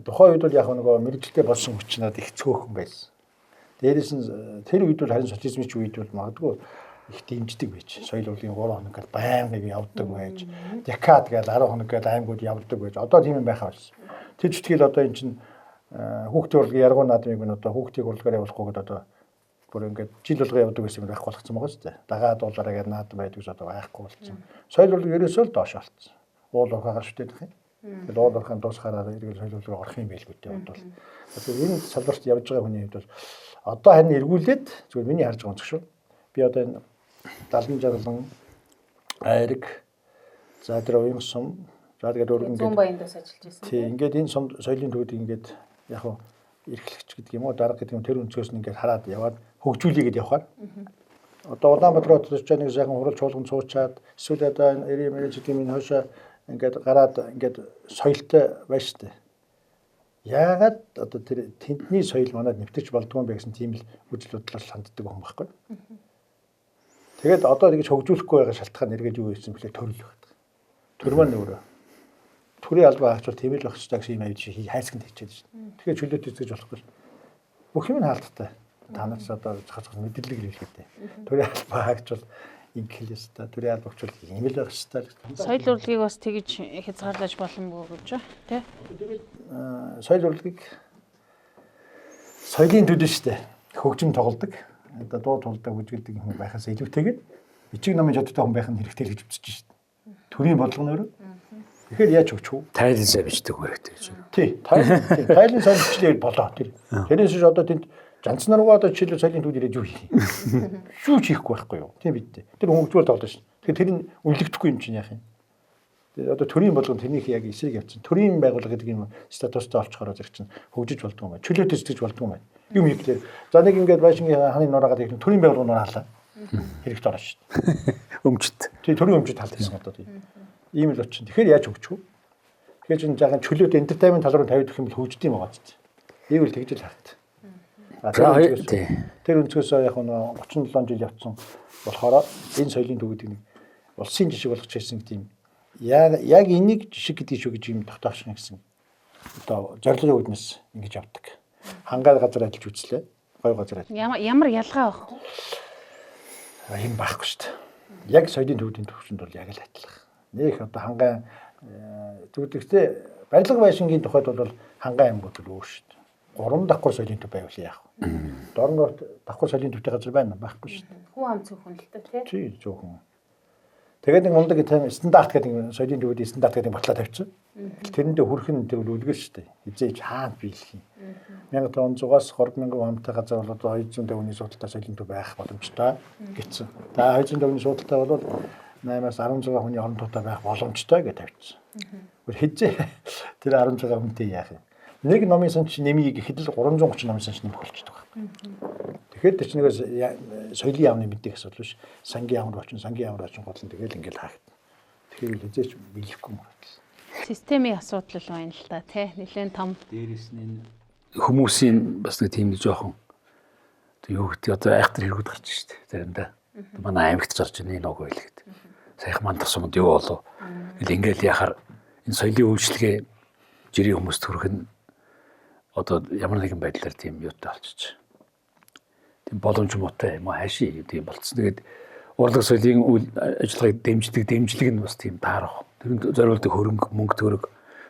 Тухайн үед бол яг нөгөө мэрэгчлээ болсон хүч надад их цөөхөн байсан. Дээрээс нь тэр үед бол харин социализмын үед бол магадгүй их дэмждэг байж. Соёл урлагийн 3 хоног гээд байнга явдаг байж. Декад гээд 10 хоног гээд аймагуд явдаг байж. Одоо тийм юм байхаа болсон. Тэр читгэл одоо эн чинь хүүхдийн урлагийн яргуу наадмыг нь одоо хүүхдийн урлагаар явуулахгүй гээд одоо бүр ингээд жил болго явдаг гэсэн юм байхгүй болгоцсон байгаа шүү дээ. Дагаад уулаараа гээд наадам байдаг ус одоо байхгүй болсон. Соёл урлаг ерөөсөө л доош болцсон. Уул урхаагаар шүтээд их юм. Тэгээд уул урхаан дуусахаараа эргэл соёл урлагаар орох юм байлгүй дээ бодвол. Тэгэхээр энэ салбарт явж байгаа хүний хувьд бол одоо харин эргүүлээд зүгээр миний харж байгаа онцгой шүү. Би одоо энэ 70 жарлан айрэг за тэр уян сум за тэгээд өргөн Зүүн Баяндаас ажиллаж байсан. Тийм ингээд энэ соёлын төвд ингээд яг хуу эрхлэгч гэдэг юм уу дарга гэдэг юм тэр өнцгөөс нь ингээд хараад яваад хөгжүүлээгээд явхаар. Одоо Улаанбаатар хотод ч нэг сайхан хурал чуулган цуучаад эсвэл одоо энэ мэрэж гэдэг юм хойшоо ингээд гараад ингээд соёлтой байна штэ. Яагаад одоо тэр тэндний соёл манад нэвтэрч болдгоо юм бэ гэсэн тийм л үжил бодлоор ханддаг юм байхгүй. Тэгээд одоо ингэж хөгжүүлэхгүй байгаа шалтгаан нэргээд юу байсан бэлээ төрөл байдаг. Төр маань өөрөө төрийн албаа хаагчвал тийм л байх хэрэгтэй гэсэн юм авч хайсганд хийчихэд шин. Тэгэхээр чөлөөт эзэж болохгүй. Бүх юм нь хаалттай. Танаас одоо зах зах мэдлэг хэлгээд дээ. Төрийн албаа хаагчвал ингэ хэлээс та төрийн албаа хаагчвал ийм л байх хэрэгтэй. Соёл урлагийг бас тэгж хязгаарлаж боломгүй гэж байна тий. Соёл урлагийг соёлын төдөө шүү дээ. Хөгжим тоглодог. Одоо дуу тулдаг үжгэлдэг хүн байхаас илүүтэйгээр бичиг номын чадвартай хүн байх нь хэрэгтэй гэж үзэж шүү дээ. Төрийн бодлого нөр. Тэгэхээр яаж өгч үү? Тайлан сайн бичдэг хэрэгтэй гэж. Тий, тайлан сайн бичлээ болоо тэр. Тэрнээс одоо тэнд жанцнаар руу одоо жишээлбэл соёлын төвд ирээд юу хийх юм? Юу ч хийхгүй байхгүй юу? Тийм биз дээ. Тэр хөгжмөл тоглож шин. Тэгэхээр тэр нь үнэлэгдэхгүй юм чинь яах юм? Тэгээд одоо төрийн бодлого тэрнийх яг эсрэг явцсан. Төрийн байгууллага гэдэг юм статустай олцохоор зэрэг чинь хөгжиж болдгоо юм байна. Чөлөөтэй сэтгэж болдгоо юм байна. Юм ихлээр. За нэг ингээд байшингийн ханы нураагаад ирэх төрийн байгууллага нураа халаа. Хэрэгт орно шүү дээ. Өмчт. Тий, төрийн өмчөд халдсан одоо тий. Ийм л очин. Тэгэхээр яаж хөгжих вэ? Тэгэхээр чинь жаахан чөлөөт entertainment тал руу тавиад өгөх юм бол хөгждөг юм байгаа ч. Ийм л тэгж л харагд. Тэр өнцгөөс яг нь 37 жил явцсан болохоор энэ соёлын төв гэдэг нэг улсын жишг болгож ирсэн гэдэг юм. Яг энийг жишг гэдэг шүү гэж юм тогтоохшин гэсэн. Одоо зорилгын үүднээс ингэж явдаг. Хангаар газар ажиллаж үзлээ. Гой газар ажиллаж. Ямар ялгаа байх вэ? Юм байхгүй шүү дээ. Яг соёлын төвийн төвшөнд бол яг л адилхан. Нэг одоо хангаан төвдөгтэй барилга байшингийн тухайд бол хангаан аймагуд л өөр шүү дээ. 3 давхар соёлын төв байвал яах вэ? Дорноор давхар соёлын төвтэй газар байна байхгүй шүү дээ. Хүн ам цөөхөн л дээ тий. Тий, зөвхөн. Тэгээд нэг ундаг тийм стандарт гэдэг соёлын төвүүд стандарт гэдэг батлаа тавьчихсан. Тэрэндээ хүрэх нь тэр үлгэр шүү дээ. Хизээж хаана биелэх юм. 1500-аас 3000 онтой газар бол 250 хүний судалтай соёлын төв байх боломжтой гэсэн. За 250 хүний судалтай бол 8-аас 16 хүний орон туутай байх боломжтой гэж тавьчихсан. Гэр хизээ тэр 16 хүнтэй яах юм. Нэг номын санч нэмийг ихэд л 330 номын санч нэмэх болчихдог байна. Тэгэхээр тэр чинь нэгээс соёлын яамны мэддэг асуудал биш. Сангийн яамд очин готлон тэгэл ингээл хаагдана. Тэгэхээр хизээч биелэхгүй юм байна. Системийн асуудал л байна л та тий. Нилээн том. Дээрээс нь энэ хүмүүсийн бас нэг тийм жоохон юу гэдэг одоо айхтар хэрэгүүд гарч шүү дээ. Заримдаа. Манай аймагт зарж байна энэ уг байлгээд. Саяхан мандах сумд юу болов? Ингээл яхаар энэ соёлын үйлчлэгээ жирийн хүмүүст хүрэх нь одоо ямар нэгэн байдлаар тийм юутай болчих. Тийм боломж муутай юм аа хааши тийм болцсон. Тэгээд урлаг соёлын үйл ажиллагааг дэмжлэг нь бас тийм таарах. Тэрэнд зориулдаг хөрөнгө, мөнгө төгрөг,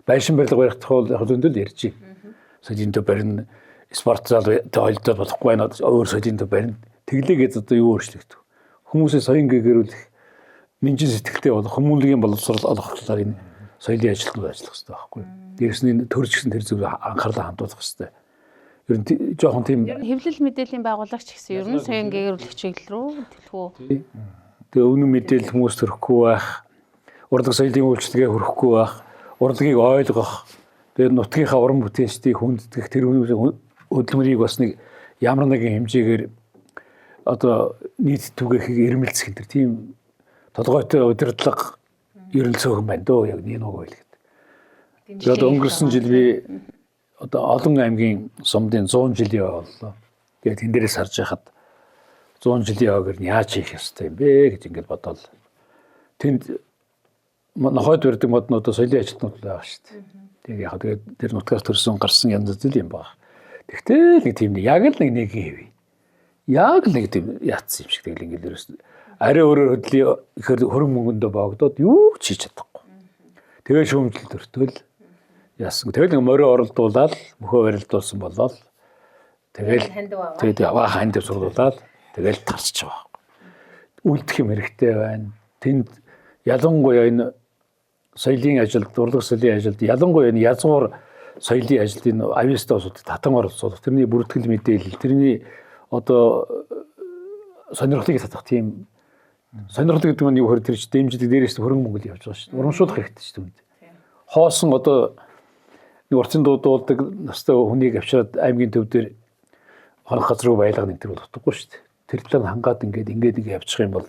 байшин барилга барих тухай яг зөндөл ярьж байна. Соёлын төв барина, спорт зал тойлдод болохгүй байна. Өөр соёлын төв барина. Тэглээгээд одоо юу өөрчлөгдөв? Хүмүүсээ соён гэрүүлэх, нинжин сэтгэлтэй болох, хүмүүнлэгийн боловсрол олох талаар энэ соёлын ажилтнууд ажиллах хэрэгтэй байхгүй юу? Дээрс нь төрч гэсэн тэр зөв анхаарлаа хандуулах хэрэгтэй. Ер нь жоохон тийм хэвлэл мэдээллийн байгуулагч гэсэн ер нь соён гэрүүлэх чиглэл рүү төлөх үү? Тэгээ өмнө мэдээлэл хүмүүс төрөхгүй байх, урлаг соёлын үйлчлэгээ хөрөхгүй байх, урлагийг ойлгох, тэгээ нутгийнхаа уран бүтээлчдийг хүндэтгэх тэр хөдөлмөрийг бас нэг ямар нэгэн хэмжээгээр одоо нийт түгээхийг ирмэлцэх энэ тийм толгойтой удирдлага ер нь цөөхөн байна дөө яг нэг үг байлгээд. Тэгээд өнгөрсөн жил би одоо олон аймгийн сумдын 100 жилийн боллоо. Тэгээд тэн дээрээс харж байхад 100 жилийн ойгоор нь яаж хийх ёстой юм бэ гэж ингээд бодоол. Тэнд нохойд барьдаг моднууд соёлын ажилтнууд байгаа шүү дээ. Тэгээ яг тэгээд тэр нутгаас төрсөн гарсан янз бүр юм баг. Тэгтэл нэг тийм яг л нэг хэвээ. Яг л нэг тийм яатсан юм шиг тэгэл ингээл ерөөс арай өөрөөр хөдлөе ихээр хөрөн мөнгөндөө богдоод юу ч хийж чадахгүй. Тэгээ шүүмжлэл төртөл яасан. Тэгэл нэг морио оролдуулаад мөхөө барилдуулсан болол тэгэл тэгээд яваа ханд дээр сурлуулаад тэгэл тарчж байгаа. Үлдэх юм хэрэгтэй байна. Тэнд ялангуяа энэ соёлын ажилд, урлаг соёлын ажилд ялангуяа энэ язгуур соёлын ажилд энэ авьяастаасууд татан оролцоод тэрний бүртгэл мэдээлэл, тэрний одоо сонирхлыг татах тийм сонирхол гэдэг нь юу хөр тэр чинь дэмжлэг дээрээс хөрөнгө мөнгө явж байгаа шүү дээ. Урамшуулах хэрэгтэй шүү дээ. Хоосон одоо нэг урчин дуудуулдаг настай хүнийг авчираад аймгийн төв дээр хонох газар руу байлгах нэг төр бол утгагүй шүү дээ. Тэр талаар хангаад ингээд нэг явчих юм бол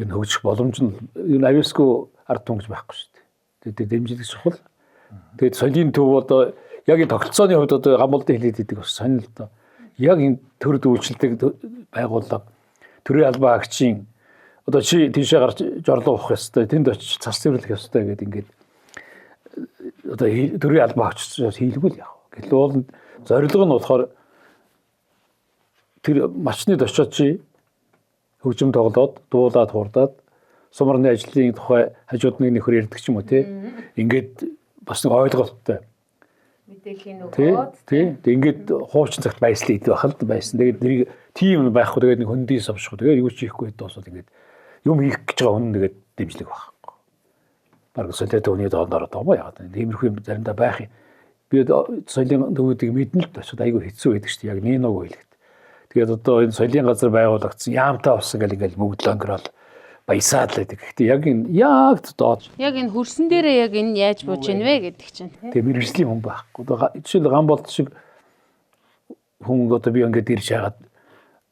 энэ хөгжих боломж нь энэ авьяасгүй ард түмэж байхгүй шүү дээ. Тэгээд дэмжлэг чухал. Тэгээд соёлын төв одоо яг энэ тогтолцооны хувьд одоо гамболдын хэлээд идэг бас сонир л доо. Яг энэ төрд үйлчлдэг байгууллага төрийн албан агчийн одоо чи тийшээ гарч жорлоо ухах ёстой, тэнд очиж цас цэвэрлэх ёстой гэдэг ингээд одоо төрийн албан агч хийлгүй л яг. Гэтэл уул зорилго нь болохоор тэр малчныг очиод чи хөгжим тоглоод, дуулаад, хурдаад сумарны ажлын тухай хажууд нэг нөхөр ярьдаг ч юм уу те. Ингээд бас нэг ойлголттой. Мэдээллийн өгөөд тий. Тэгээд ингээд хуучин цагт байслаа идэх байхад байсан. Тэгээд нэрийг тийм байхгүй тэгээд нэг хөндий совшгүй. Тэгээд юу ч хийхгүй дуусаад ингээд юм хийх гэж байгаа хүн тэгээд дэмжлэг байхгүй. Бараг солиотой хүний дооноор одоо яагаад тиймэрхүү юм заримдаа байх юм. Би соёлын төвүүдийг мэднэ л очиод айгүй хэцүү байдаг шүү дээ. Яг нэг хэлэхэд. Тэгээд одоо энэ соёлын газар байгуулагдсан яамтай болсон гэл ингээд мөгдлөө өнгөрөөл баясаад л байдаг. Гэхдээ яг доод яг энэ хөрсөн дээрээ яг энэ яаж бууж ийн вэ гэдэг чинь тийм. Тэгээ мэрэгжлийн хүн байхгүй. Жишээл Гамболд шиг хүн одоо би ингээд ирж яагаад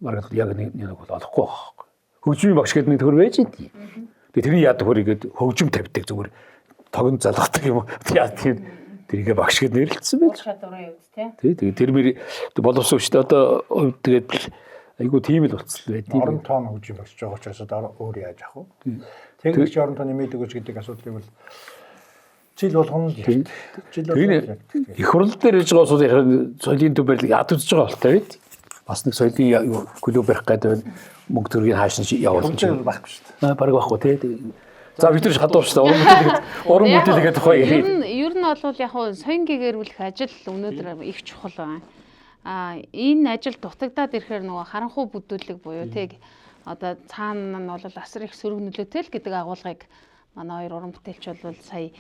маргал яг нэг бол олохгүй байхгүй. Хөгжмийн багш гэдэг нэг төр байж идэв. Тэгээ тэрний яадаг хөрийгээд хөгжим тавьдаг зүгээр тогон залгадаг юм уу. Тийм тэрийгэ багш гэд нэрлэлсэн байж. Чадварын үед тийм. Тэгээ тэр мэр боловсон шүү дээ. Одоо тэгээд айгу тийм л болцсон байдгийг. Орон тоон хөгжим багш байгаа учраас одоо өөр яаж авах вэ? Тэгж орон тооны мэддэг үуч гэдэг асуудлыг бол жил болгоно л ярьж. Жил болгоно. Их хурл дээр яж байгаа улсууд соёлын төв барилыг ядаж байгаа болтой байд. Бас нэг соёлын клуб барих гэдэг мөнгө төргийн хааш нь явуулсан чинь байхгүй шүү дээ. Бараг байхгүй тий. За бид нар хадуур шүү дээ. Уран бүтээлгээд тухай ярив. Ер нь бол яг соён гэгэрүүлэх ажил өнөөдөр их чухал байна. Энэ ажил дутагдаад ирэхээр нөгөө харанхуй бүдүүлэг буюу тэг одоо цаана нь бол асар их сөрөг нөлөөтэй л гэдэг агуулгыг манай хоёр уран бүтээлч бол сая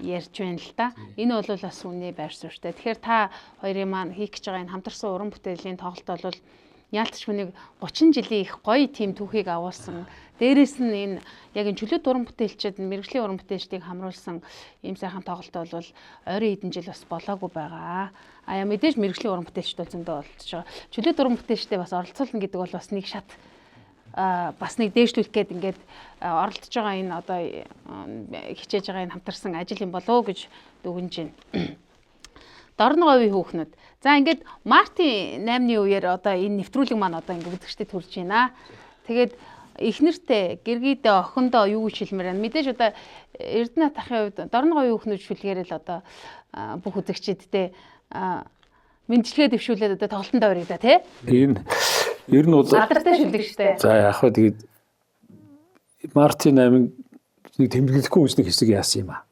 ярьж байна л да. Энэ бол бас үнэ байр суурьтай. Тэгэхээр та хоёрын маань хийх гэж байгаа энэ хамтарсан уран бүтээлийн тоглолт бол яалтч хүнийг 30 жилийн их гоё тийм түүхийг агуулсан. Дээрээс нь энэ яг энэ чөлөөт уран бүтээлчид мэрэгжлийн уран бүтээлчдийг хамруулсан ийм сайхан тоглолт бол ойрын хэдэн жил бас болоогүй байгаа. Мэдээж мэрэгжлийн уран бүтээлчд бол зөндөө олдож байгаа. Чөлөөт уран бүтээлчдээ бас оролцуулна гэдэг бол бас нэг шат бас нэг дээшлүүлэх гээд ингээд оролдож байгаа энэ одоо хичээж байгаа энэ хамтарсан ажил юм болоо гэж дүгнэж байна. Дорн говийн хүүхнүүд. За ингээд Мартин 8-ны үеэр одоо энэ нэвтрүүлэг маань одоо ингээд үзэгчдэд хүрч байна. Тэгээд эхнэртэй гэргийдээ охиндоо юу гэж хэлмээр байна. Мэдээж одоо Эрдэнэт ахын хувьд Дорн говийн хүүхнүүд шүлгээр л одоо бүх үзэгчдэдтэй мэдлэгээ дэвшүүлээд одоо тоглолтонд орё да тий. Энэ ер нь бол алдартай шүлэг штэ. За яг хаа тэгээд Мартин 8 нэг тэмдэглэхгүй үсний хэсэг яасан юм аа.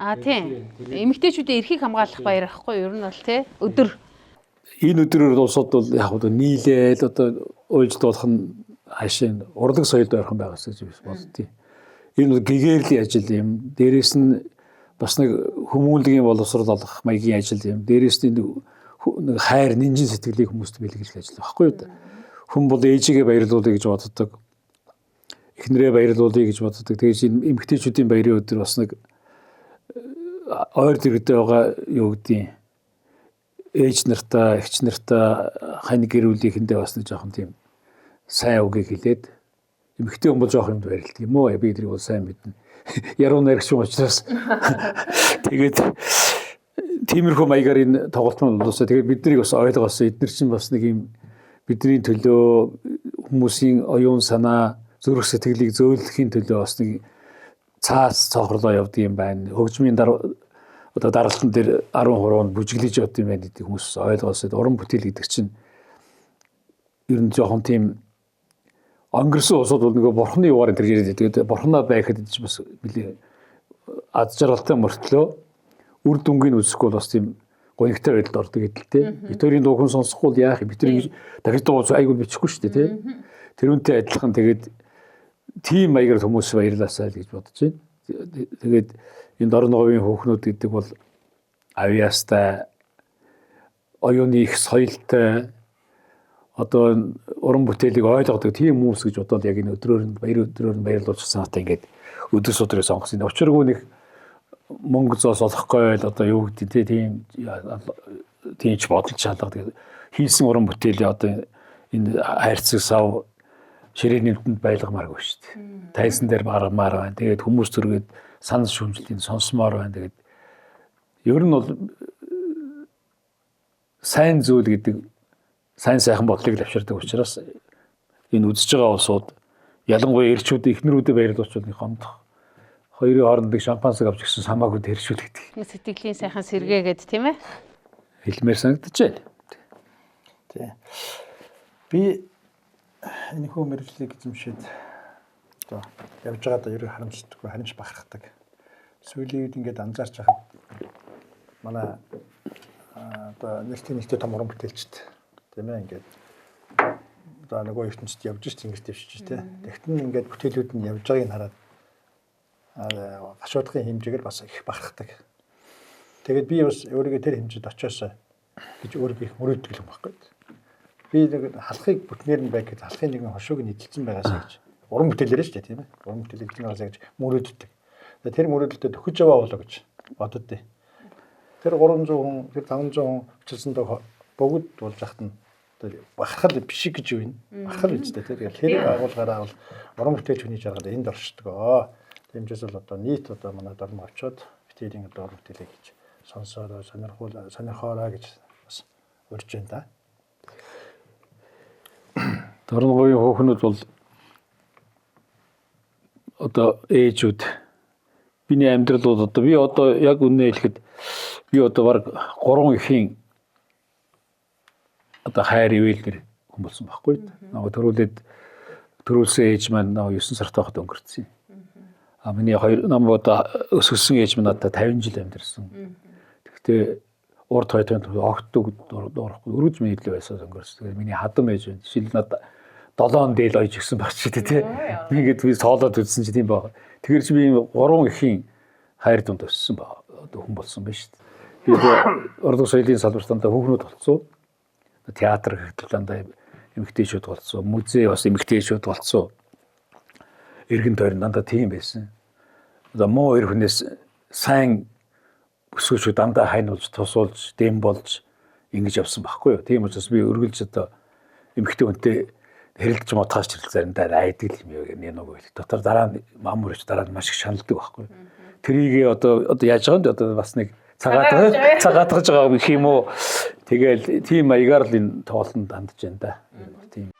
Тийм. Эмэгтэйчүүдийн эрхийг хамгаалах баяр ахгүй ер нь бол тий. Өдөр энэ өдрөөр улсууд бол яг одоо нийлээл одоо уйлж дуулах нь хаашаа урлаг соёлд ойрхон байгаас гэж боддتي. Энэ бол гэгэрлийн ажил юм. Дээрээс нь бас нэг хүмүүнлэгийн боловсрол олох маягийн ажил юм. Дээрээс нь нэг хайр, нинжин сэтгэлийг хүмүүст бэлгэлэх ажил байхгүй юу? Хүн бол ээжигээ баярлуулъя гэж боддог. Эхнэрээ баярлуулъя гэж боддог. Тэгээс энэ эмэгтэйчүүдийн баярын өдөр бас нэг ойр дэрэгдээ байгаа юу гэдгийг ээж нартаа, эгч нартаа хань гэр бүлийнхэндээ бас нэг жоохон тийм сайн үгийг хэлээд эмэгтэй хүн бол жоох юмд барилдаг юм уу? Би тэрийг бол сайн мэднэ. Яруу найрагч учраас тэгээд тиймэрхүү маягаар энэ тоглолт маань болоосоо тэгээд бид нарыг бас ойлгоосоо эдгээр чинь бас нэг юм бидний төлөө хүмүүсийн оюун санаа, зүрх сэтгэлийг зөөлөхийн төлөө бас нэг цаас цохрлоо явдаг юм байна. Хөгжмийн одоо даралтан дээр 13-нд бүжиглэж явд юм байна гэдэг хүмүүс ойлгоосод уран бүтээл гэдэг чинь ер нь жоохон тийм өнгөрсөн усууд бол нөгөө бурхны югаар энэ яриад байдаг. Бурхнаа байхад ч бас нэлээ аз жаргалтай мөртлөө үр дүнгийн үзэхгүй бол бас тийм гонигтай байдалд ордог гэдэлтэй. Битүүрийн дуу хүн сонсохгүй яах юм? Битүүрийн дахиж дуу айгуул бичихгүй шүү дээ, тий. Тэрүүнтэй адилхан тэгээд тийм маягаар хүмүүс баярлаасаа л гэж бодож байна. Тэгээд энэ дорн говийн хүүхнүүд гэдэг бол авьяастай, оюуны их соёлтой, одоо уран бүтээлийг ойлгодог тийм хүмүүс гэж бодоод яг энэ өдрөөр нь баярлуулж санаатай ингээд өдөр судрыг сонгосон. Учиргүй нэг мөнгө зоос олохгүй л одоо юу гэдэг тийм ч бодолж шалгадаг. Хийсэн уран бүтээлээ одоо энэ хайрцаг сав ширээний нүдэнд байлгамааргүй шүү дээ. Тайсан дээр баргамаар байна. Тэгээд хүмүүс төргээд санал шүүмжлэлийг сонсомоор байна. Тэгээд ер нь бол сайн зүйл гэдэг сайн сайхан бодлыг авчирдаг учраас энэ үзэж байгаа улсууд ялангуяа эрчүүд эхнэрүүдэд баярлуулчвал нэг хомдох хоёрын хоорондын шампансаг авч гисэн самаагүй хэршүүлэгдэг. Сэтгэлийн сайхан сэргээгээд тийм ээ. Хэлмээр санагдчихэ. Тий. Би энэ хөө мэрэгжлийг эзэмшээд одоо явж байгаадаа ерөө харамсдаггүй, харамж бахархдаг. Сүүлийн үед ингээд анзаарч байхад манай одоо нэлээд том уран бүтээлчд тийм ээ ингээд одоо нөгөө ертөнцид явж ш тэнгэрт явж тий. Тэгтэн ингээд бүтээлүүд нь явж байгааг нь хараад гашуудгын хэмжээгээр бас их бахархдаг. Тэгээд би бас өөрийгөө тэр хэмжээд очиосоо гэж өөрийгөө их мөрөөддөг юм байхгүй. Би нэг халахыг бүтнээр нь байг гэж халахын нэгэн хошууг нь эдэлсэн байгаасаа гэж уран бүтээлээр шүү дээ тийм ээ. Уран бүтээл эдэлсэн байгаасаа гэж мөрөөддөг. Тэр мөрөөдөлтөд төхөж яваа болоо гэж боддөө. Тэр 300 хүн, тэр 500 хүн өчилсөндөө богд болж ахт нь бахархал биш гэж юу юм. Бахархал үстэй тийм. Тэр агуулгаараа бол уран бүтээлч хүний жаргал энд оршдог. Тэмцээс бол одоо нийт одоо манай дорн очоод битэрийн одоо уран бүтээлээ гэж сонсороо сонирхоороо гэж бас урьж байна да. Дорн говийн хүүхнүүд бол одоо ээжүүд биний амьдрал бол одоо би одоо яг үнэ хэлэхэд би одоо баг 3 ихийн одоо хайр ивэлгэр хүн болсон байхгүй. Нөгөө төрүүлсэн ээж маань нөгөө 9 сартай хахад өнгөрцөн. Миний хоёр намайг одоо өсгсөн ээж минь надад 50 жил амьдэрсэн. Гэхдээ урд хойдонд огтуг дуурахгүй өргөж миний илүү байсан өнгөрсөн. Тэгээд миний хадам ээж байна. Жишээл надад 7 дээл ойж гисэн баг ч гэдэг тий. Ингээд би тоолоод үзсэн чи тийм баг. Тэгэхээр чи би 3 ихийн хайр дунд өссөн баг. Одоо хүн болсон байна шүү дээ. Би урд соёлын салбартаа хүүхнүүд болсон. Театр хэвтэлдээ эмэгтэйчүүд болсон. Музей бас эмэгтэйчүүд болсон. Иргэн тойрон дандаа тийм байсан. Одоо муу эр хүнээс сайн өсгөөч дандаа хайнуулж, тусуулж, дэм болж ингэж явсан байхгүй юу? Тийм учраас би өргөлж одоо эмэгтэй хүнтэй хэрэлдэж модхаас чирэл заримдаа айдаг юм яг нэг үг байл. Дотор дараа нь мамурч дараа нь маш их шаналдаг байхгүй юу? Тэрийг одоо яаж байгаа юм одоо бас нэг цагаатгаж байгаа гэх юм уу? Тэгэл тийм маягаар л энэ тоолонд хандж байна да. Тийм.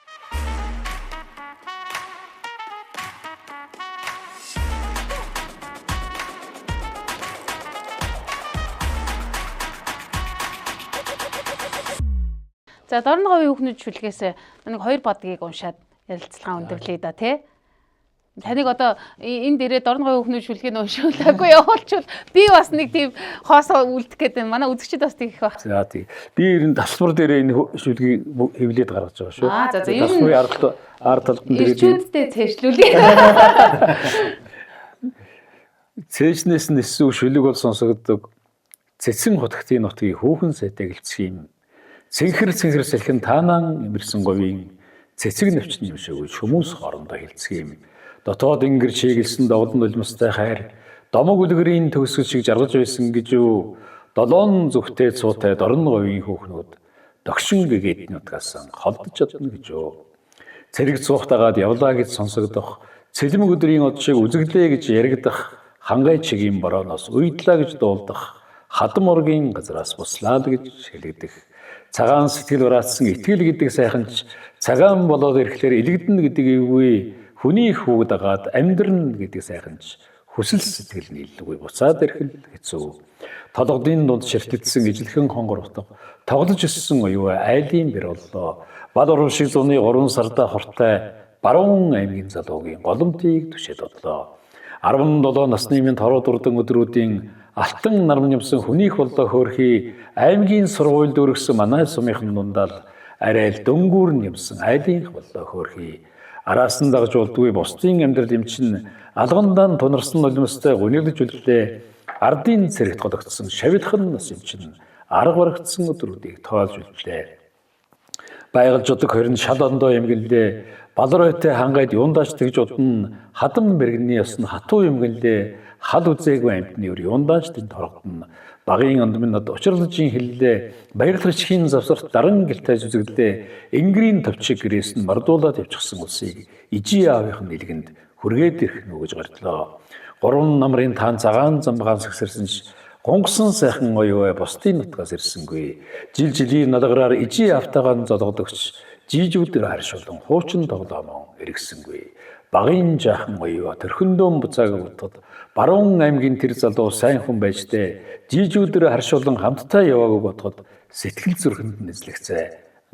За дорн говийн хүүхнүүд шүлгээс нэг 2 бодгийг уншаад ярилцлага өндөрлөе да тий. Таныг одоо энэ дээрээ дорн говийн хүүхнүүд шүлгийг уншуулаагүй явуулчвал би бас нэг тийм хоосоо үлдэх гэдэг манай үзэгчид бас тийм их баг. За тий. Би ер нь тасвар дээрээ энэ шүлгийг хэвлээд гаргаж байгаа шүү. За ер нь тасварын ард талд нь тэгээд ирчүүдтэй цээжлүүлээ. Цээжнээс ниссэн шүлэг бол сонсогддог. Цэцэн хотгтын нутгийн хүүхэн сайтай гэлцэх юм. Цэнхэр салхин таанан имэрсэн говийн цэцэг навчны юм шиг хүмүүс хоорондоо хэлцэх юм. Дотоод ингэр чиглэсэн довлон нулимстай хайр домог үлгэрийн төгсгөл шиг жаргаж байсан гэж юу 7 зүгтээ цуутай дорн говийн хүүхнүүд догшин гэгээд нутгаас холдож чадна гэж юу. Цэрэг цуухтагаад явлаа гэж сонсогдох цэлмэг өдрийн од шиг үзэглээ гэж яригдах хангай чигийн борооноос уйдлаа гэж дуулдах хадам ургийн газраас буслаа л гэж хэлэгдэх. Цагаан сэтгэл ураацсан итгэл гэдэг сайханч цагаан болоод ирэхлээр илэгдэн гэдэг эвгүй хүний хүүг дагаад амьдрна гэдэг сайханч хүсэл сэтгэл нийллгүй буцаад ирэх нь хэцүү. Толгодын дунд ширтэгдсэн ижлэхэн хонгор утга тоглож өссөн оюу айлын бэр боллоо. Бал уран шиг зуны 3 сарда хортой Баруун аймгийн залуугийн голомтыг түшээд бодлоо. 17 насны минь хороо дурдан өдрүүдийн алтан нарам юмсан хүнийх боллоо хөөрхий аймгийн сургуульд өргөсөн манай сумынхан дундаа арай л дөнгүүр юмсан айлынх боллоо хөөрхий. Араас нь дагж болдгүй бусдын амьдрал эмчин алгандан тунарсан нулимстай гуниглаж үлдээ. Ардын цэрэгт годогдсон шавилхан нас эмчин арга барагдсан өдрүүдийг тоолж үлдээ. Байгаль жудаг 20 шал ондоо эмгэлдээ балройтой хангайд юундаач тэгж удна хадам мэрэгний ёсн хатуу эмгэлдээ хал үзээгүй амтны өр юундаач тэнд хорогдно. Багын ондмын над учралжийн хиллээ баярлагч хин завсарт даран гэлтэж үзэгдлээ ингрийн төвчиг гэрээс нь мардуулаад явчихсан улсыг ижи аавынх нь нэлгэнд хүргээд ирэх нүгэж гартлаа. 3 намрын таан цагаан замбаан сагсарсанч гонгсон сайхан оюу бусдын нутгаас ирсэнгүй. Жил жилийн налгараар ижи автагаан золгодогч жижүүдэр харшуулан хуучин тоглоомон эргэсэнгүй. Багын жаахан оюу төрхөндөөн буцааг утгад Баруун аймгийн тэр залуу сайн хүн байжтэй жижүүдэр харшуулан хамтдаа яваагүй бодоход сэтгэл зүрхэнд нэзлэгцээ.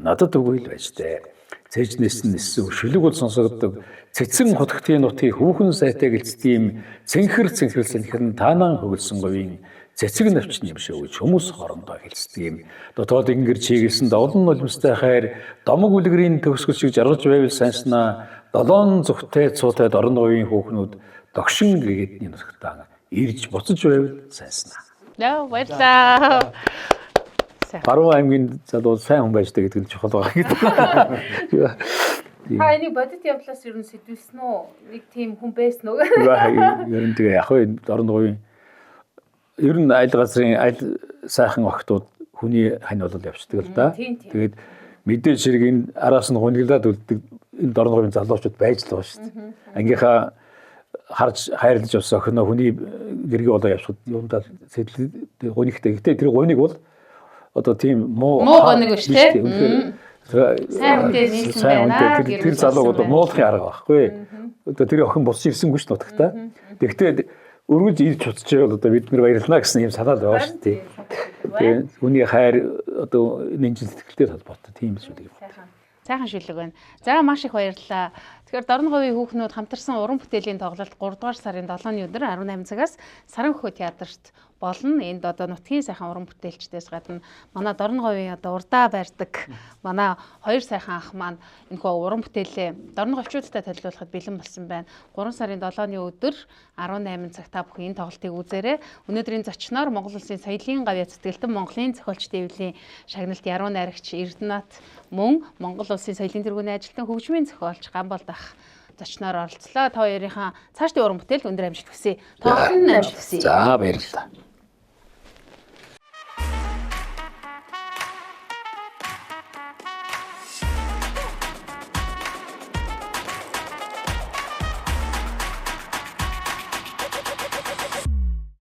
Надад үгүй л байжтэй. Цэжнэс нь ниссэн шүлэг бол сонсогддог. Цэцэн хотгтын нутгийг хүүхэн сайтай гэлцдэм цэнхэр сэнхэрн таанан хөвөлсөн говийн цэцэг навчны юм шиг хүмүүс хоорондоо хэлцдэм. Дотоод ингэр чиглэсэн довлон нулимстай хайр домог үлгэрийн төгсгөл шиг жаргаж байвал сайснаа 7 зүгтэй цуутай дорн говийн хүүхнүүд догшин гэгэдний нутагтаа ирж буцаж байвал сайснаа. Яа, баярлалаа. Баруун аймгийн залуу сайн хүн байжтэй гэдэг нь чухал байгаа гэдэг. Та энийг бодит явдлаас ер нь сэтүүлсэн үү? Нэг тийм хүн байсан уу? Ер нь тэгээ яг хөө дорн говийн ер нь айл газрын айл сайхан охтууд хүний хань болол явцдаг л да. Тэгээд мэдээж хэргийн араас нь гуниглаад үлддэг энэ дорн говийн залуучууд байж л байгаа шүү дээ. Ангийнхаа харж хайрлаж явсан охиноо хүний гэргээ болоо явчихад юундаа сэтэл гунигтай. Гэтэ тэр гуник бол одоо тийм муу гуник биш те. Сайн үнтэй тэр залуу одоо муулахын арга байхгүй. Одоо тэр охин босч ирсэнгүй ш нутагтаа. Тэгтээ өргөж ирж чуцчихвал одоо бид нар баярлнаа гэсэн юм санаа л байгаа шүү дээ. Тэгээ хүний хайр одоо нэмжил сэтгэлтэй холбоотой тийм л шүү дээ. Сайхан шүлэг байна. За маш их баярлалаа. Тэгэхээр Дорн говийн хүүхнүүд хамтарсан уран бүтээлийн тоглолт 3 дугаар сарын 7-ны өдөр 18 цагаас Саранхөө театрт болно. Энд одоо нутгийн сайхан уран бүтээлчдээс гадна манай Дорн говийн одоо урдаа барьдаг манай хоёр сайхан ах маань энэхүү уран бүтээлээ Дорн говьчуудтай төлөвлөхөд бэлэн болсон байна. 3 сарын 7-ны өдөр 18 цаг та бүхэн энэ тоглолтыг үзээрэй. Өнөөдрийн зочноор Монгол Улсын соёлын гавьяа цэцгэлтэн Монголын зохиолч дэвлийн шагналт яруу найрагч Эрдэнэт мөн Монгол Улсын соёлын тэргүүний ажилтан хөгжмийн зохиолч Гамболд ах зочноор оролцлоо. Та хоёрынхаа цаашдын уран бүтээл өндөр амжилт хүсье. Тоохон амжилт хүсье. За баярлалаа.